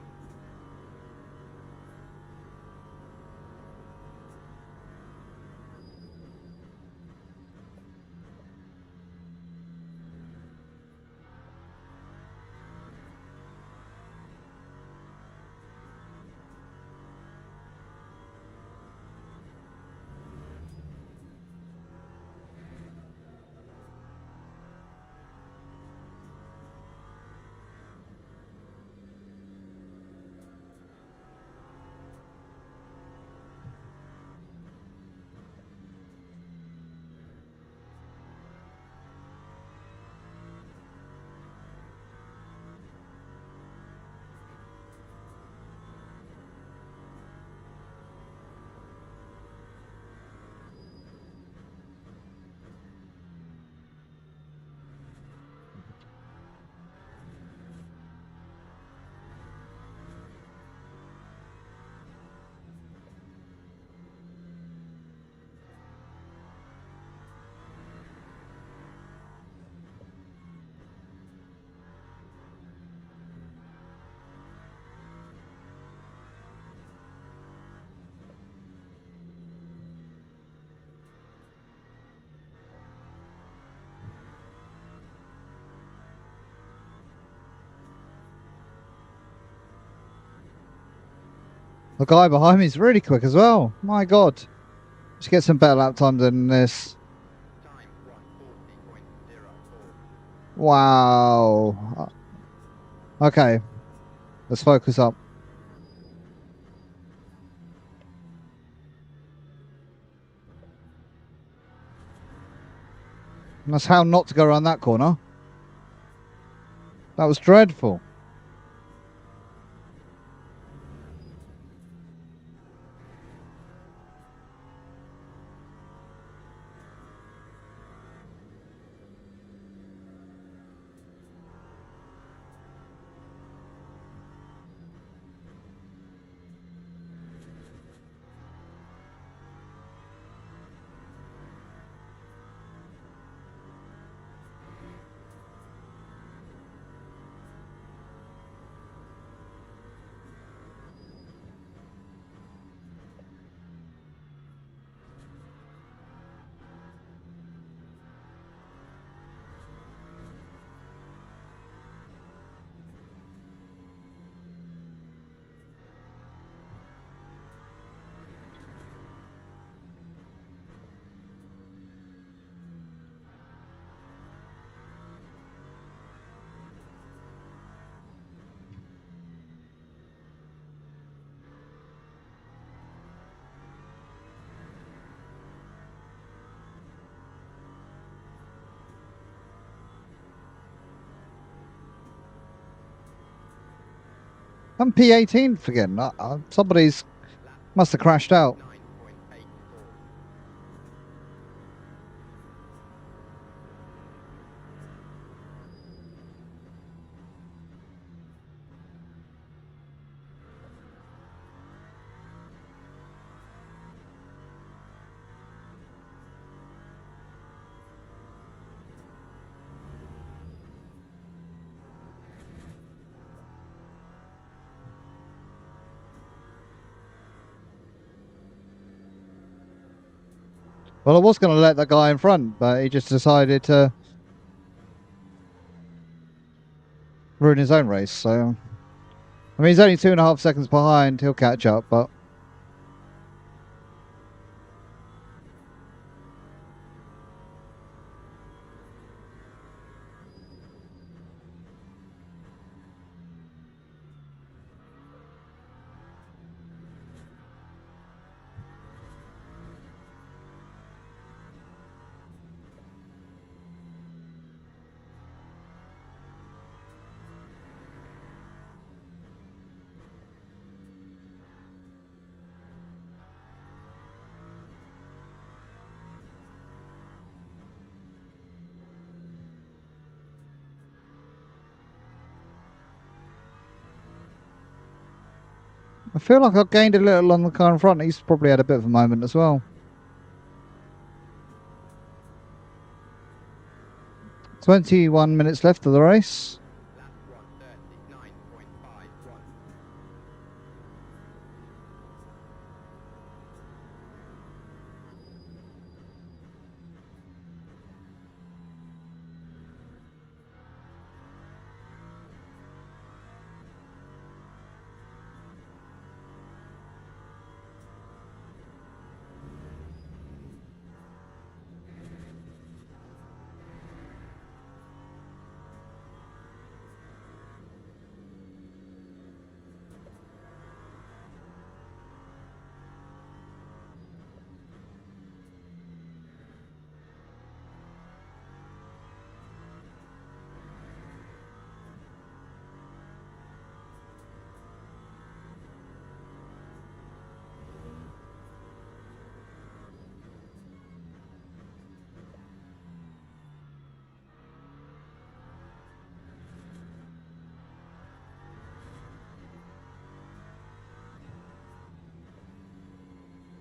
[SPEAKER 1] The guy behind me is really quick as well. My God. Let's get some better lap time than this.
[SPEAKER 2] Time 1:40.04.
[SPEAKER 1] Wow. Okay. Let's focus up. And that's how not to go around that corner. That was dreadful. I'm P18 again. Somebody's must have crashed out.
[SPEAKER 2] 9.84.
[SPEAKER 1] Well, I was going to let that guy in front, but he just decided to ruin his own race. So, I mean, he's only 2.5 seconds behind. He'll catch up, but I feel like I've gained a little on the car in front. He's probably had a bit of a moment as well. 21 minutes left of the race.
[SPEAKER 2] Lap 1:39.51.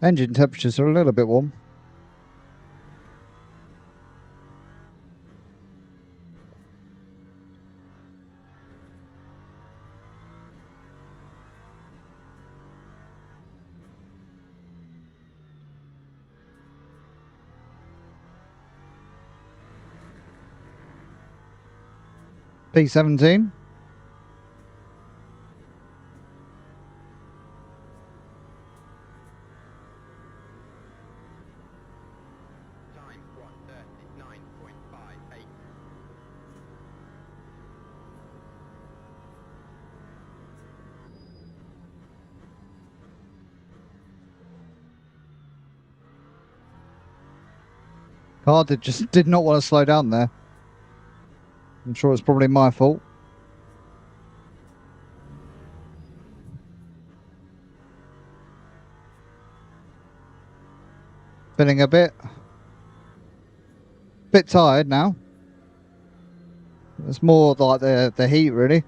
[SPEAKER 1] Engine temperatures are a little bit warm. P17.
[SPEAKER 2] Time 1:39.58.
[SPEAKER 1] Car just did not want to slow down there. I'm sure it's probably my fault. Feeling a bit tired now. It's more like the heat, really.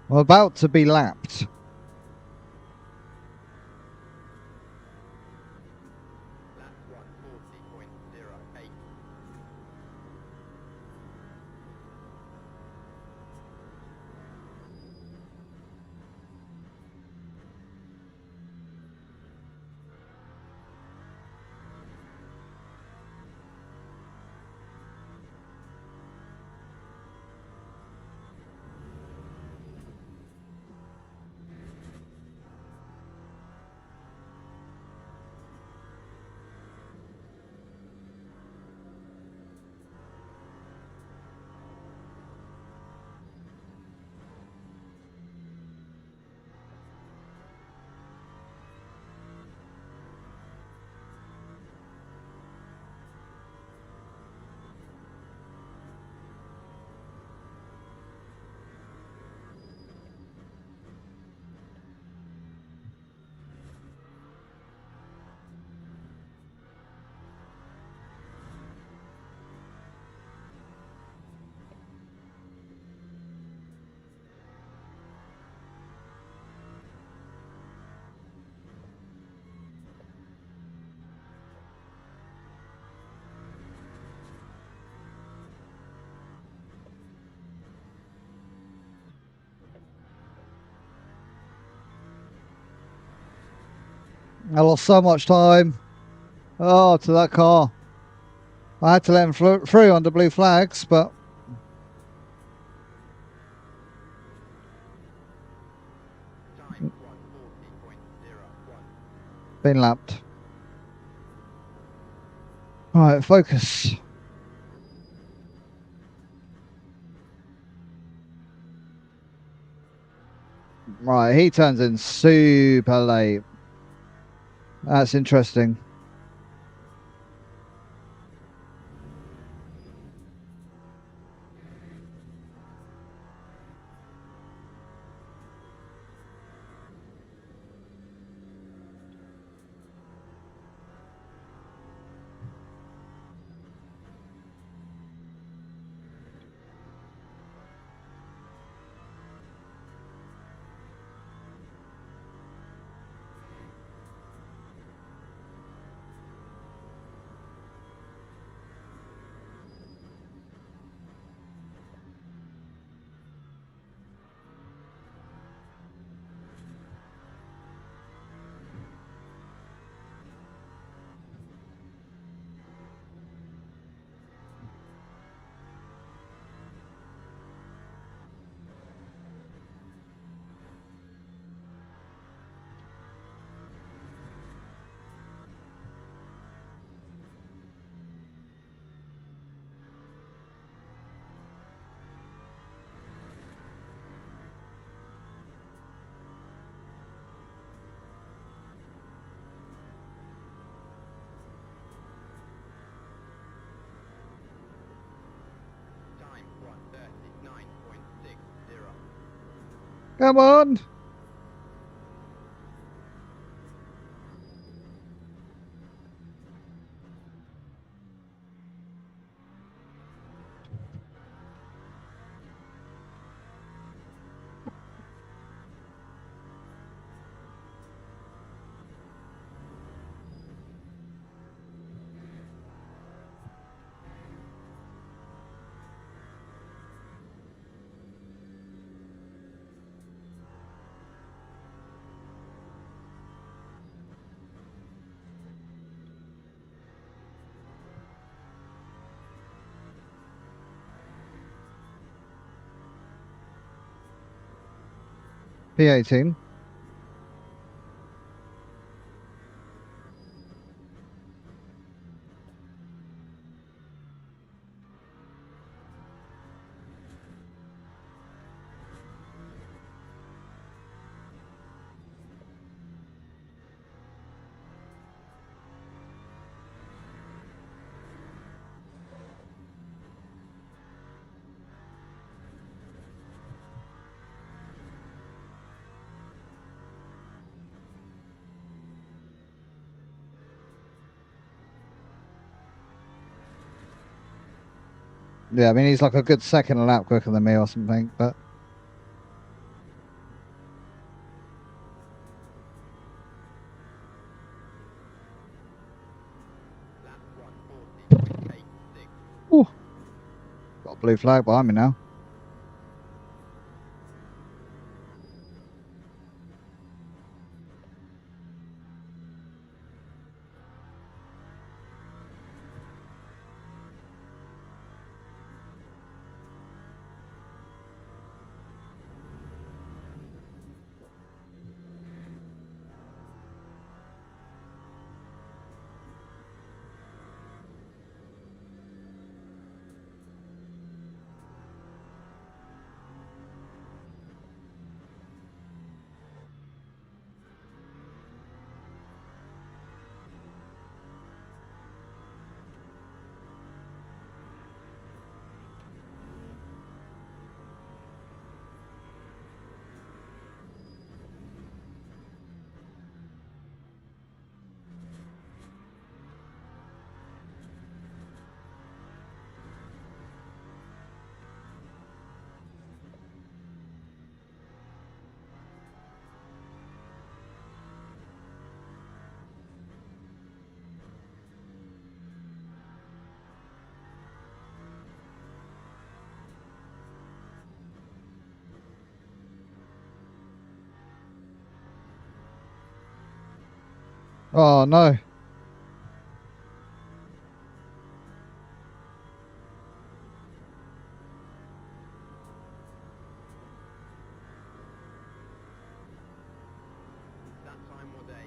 [SPEAKER 1] I'm about to be lapped.
[SPEAKER 2] Lap 1:40.08.
[SPEAKER 1] I lost so much time. Oh, to that car. I had to let him through under blue flags, but Been lapped. Right, focus. Right, he turns in super late. That's interesting.
[SPEAKER 2] Time 1:39.60.
[SPEAKER 1] Come on. P18. Yeah, I mean, he's like a good second lap quicker than me or something, but
[SPEAKER 2] Lap 1:40.86.
[SPEAKER 1] ooh, got a blue flag behind me now. Oh no.
[SPEAKER 2] That time was a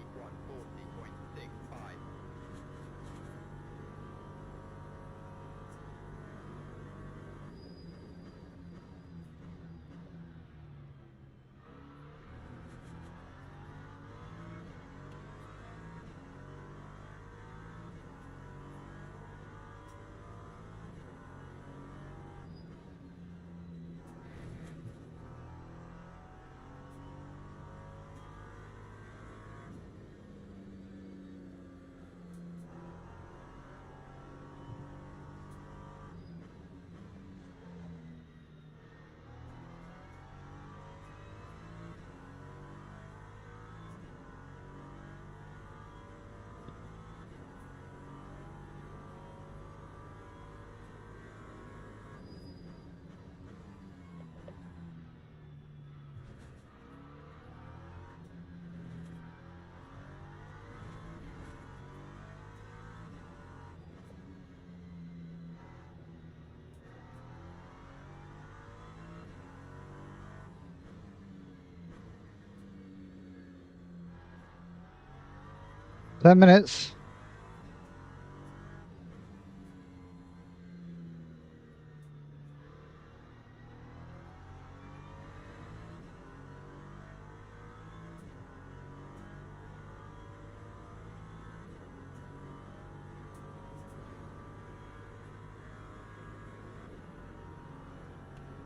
[SPEAKER 1] 10 minutes.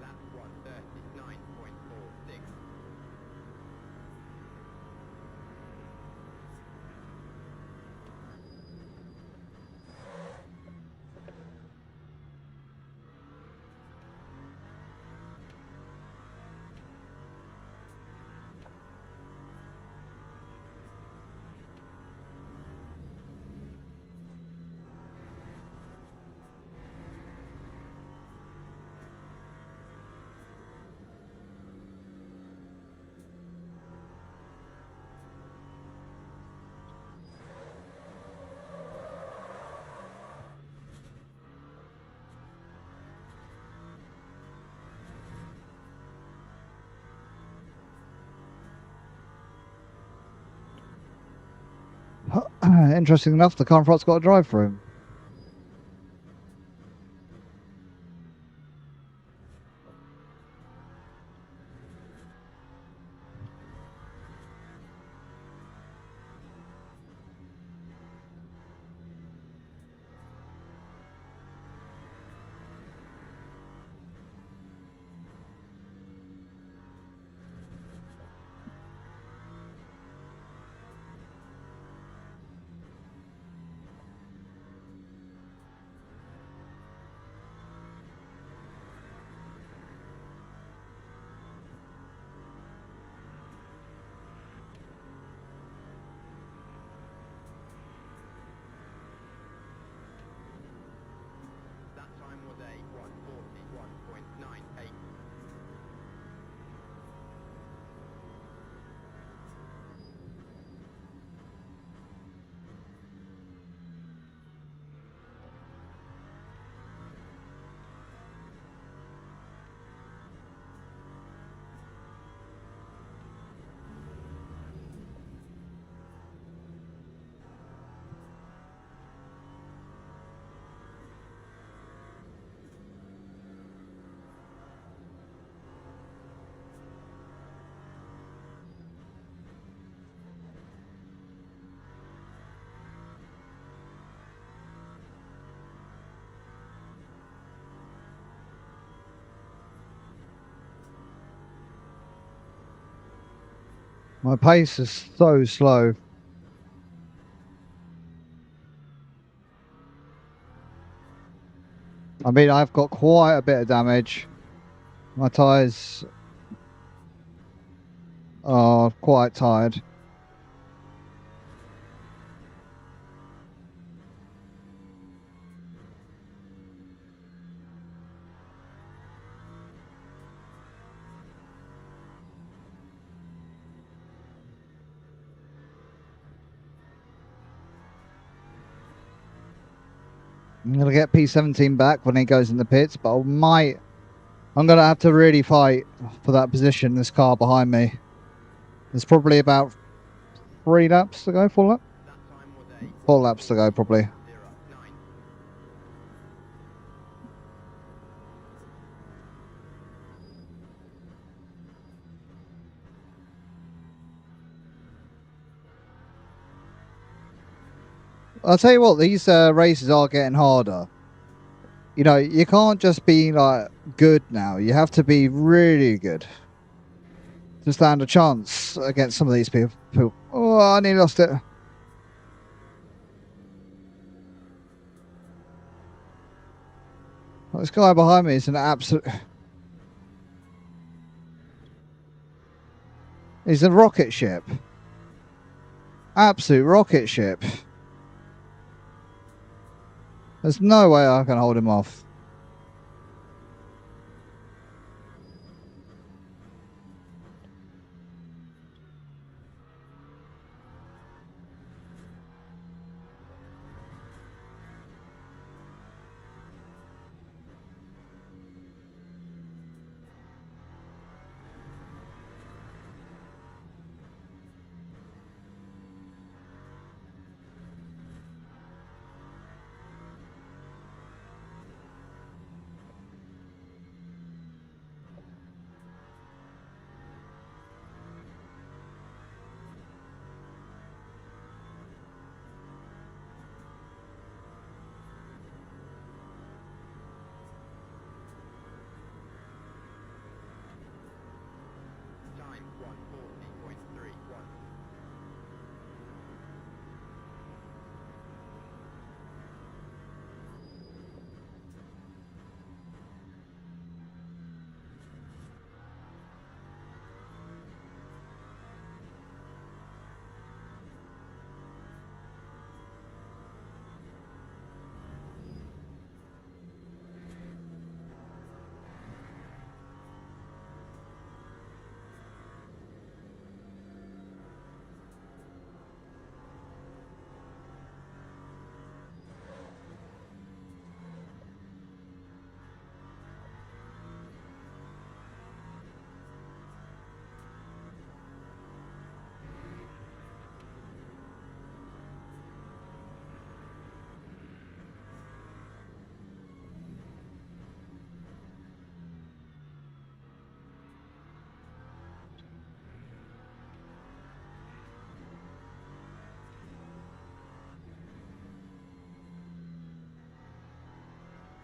[SPEAKER 2] Lap 139.46.
[SPEAKER 1] Interesting enough, the car in front's got a drive for him.
[SPEAKER 2] That time was a 141.98.
[SPEAKER 1] My pace is so slow. I mean, I've got quite a bit of damage. My tyres are quite tired. I'm going to get P17 back when he goes in the pits, but I'm going to have to really fight for that position, this car behind me. There's probably about 3 laps to go, 4 laps?
[SPEAKER 2] That time was a
[SPEAKER 1] 4 laps to go, probably.
[SPEAKER 2] 141.09.
[SPEAKER 1] I'll tell you what, these races are getting harder. You know, you can't just be like good now. You have to be really good to stand a chance against some of these people. Oh, I nearly lost it. This guy behind me is an absolute... He's a rocket ship. Absolute rocket ship. There's no way I can hold him off.
[SPEAKER 2] time 140.31.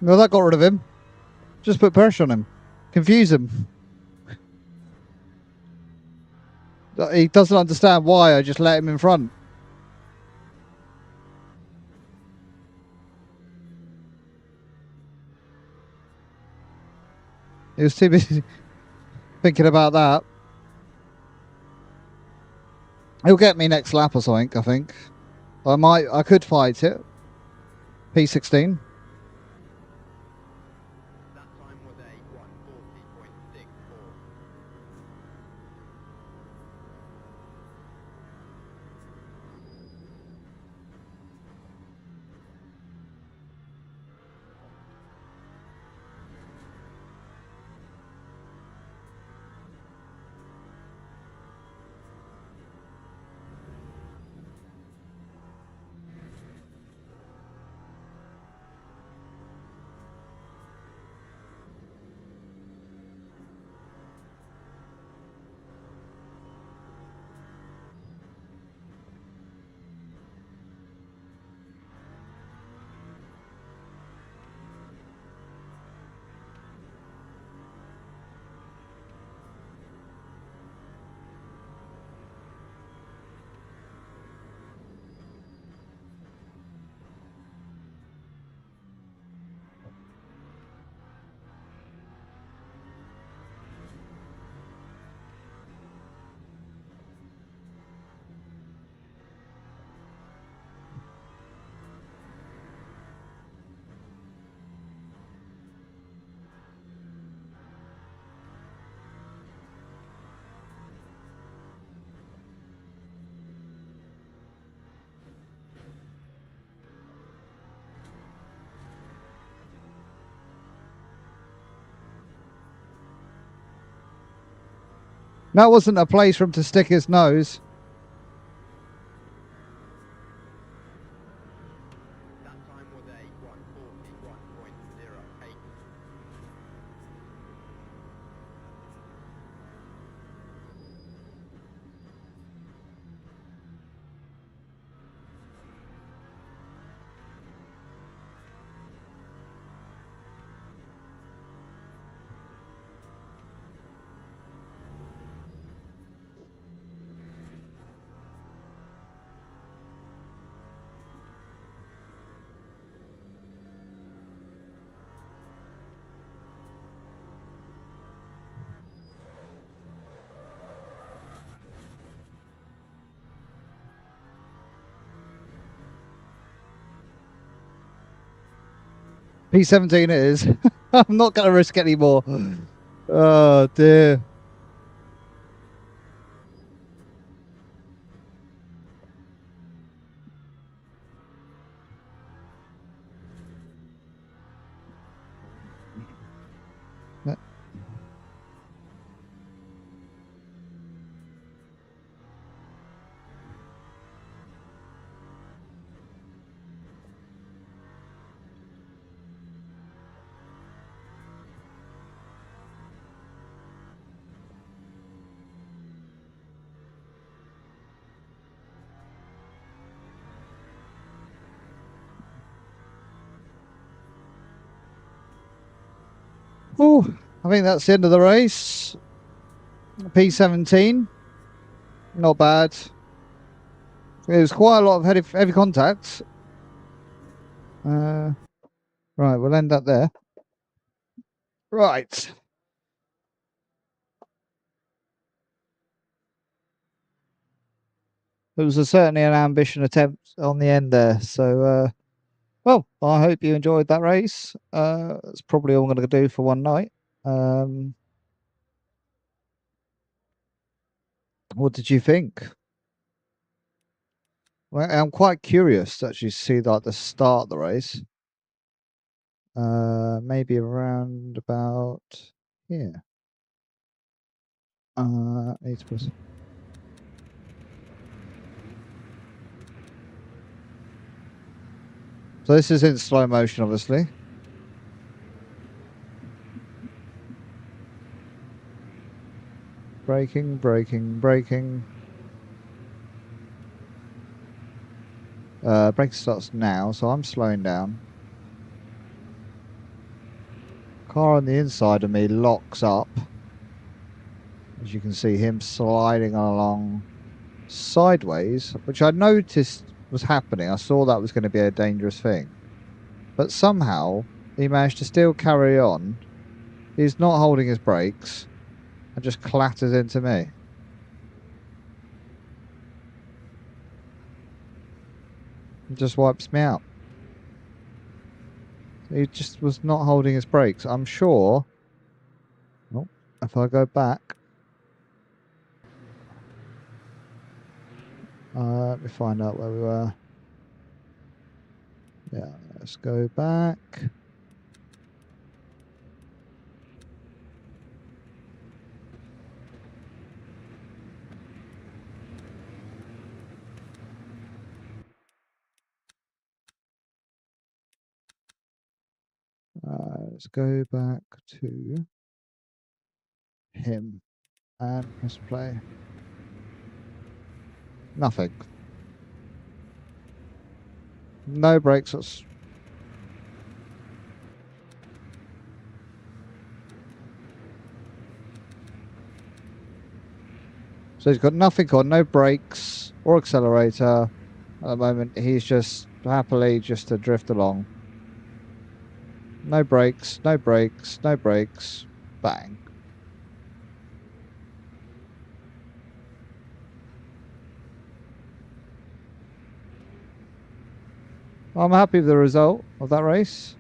[SPEAKER 1] Well, that got rid of him. Just put pressure on him. Confuse him. He doesn't understand why I just let him in front. He was too busy thinking about that. He'll get me next lap or something, I think. I could fight it. P16.
[SPEAKER 2] That time was a 140.64.
[SPEAKER 1] That wasn't a place for him to stick his nose.
[SPEAKER 2] That time was a 141.08.
[SPEAKER 1] P17 it is. I'm not going to risk any more. Oh, dear. Oh, I think that's the end of the race. P17, not bad. It was quite a lot of heavy contact. Right, we'll end up there. Right. It was certainly an ambition attempt on the end there. So, well, I hope you enjoyed that race. That's probably all I'm going to do for one night. What did you think? Well, I'm quite curious to actually see like the start of the race. Maybe around about here. Need to put. So this is in slow motion, obviously. Braking, braking, braking. Brake starts now, so I'm slowing down. Car on the inside of me locks up. As you can see him sliding along sideways, which I noticed was happening. I saw that was going to be a dangerous thing. But somehow he managed to still carry on. He's not holding his brakes and just clatters into me. It just wipes me out. He just was not holding his brakes. I'm sure. Oh, if I go back. Let me find out where we were. Yeah, let's go back. Let's go back to him and press play. Nothing. No brakes. So he's got nothing on, no brakes or accelerator. At the moment, he's just happily just to drift along. No brakes, no brakes, no brakes. Bang. I'm happy with the result of that race.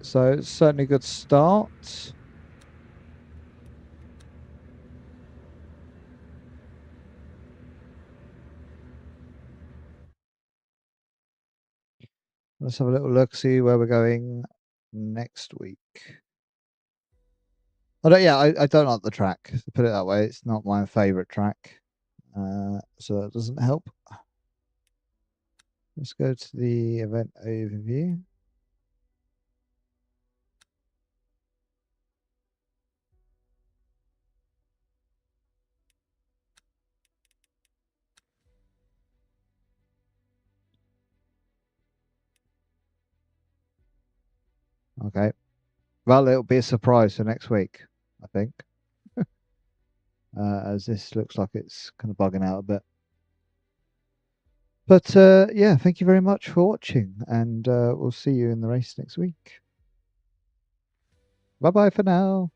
[SPEAKER 1] So it's certainly a good start. Let's have a little look, see where we're going next week. I don't like the track. To put it that way, it's not my favourite track, so that doesn't help. Let's go to the event overview. Okay. Well, it'll be a surprise for next week, I think. As this looks like it's kind of bugging out a bit. But yeah, thank you very much for watching, and we'll see you in the race next week. Bye bye for now.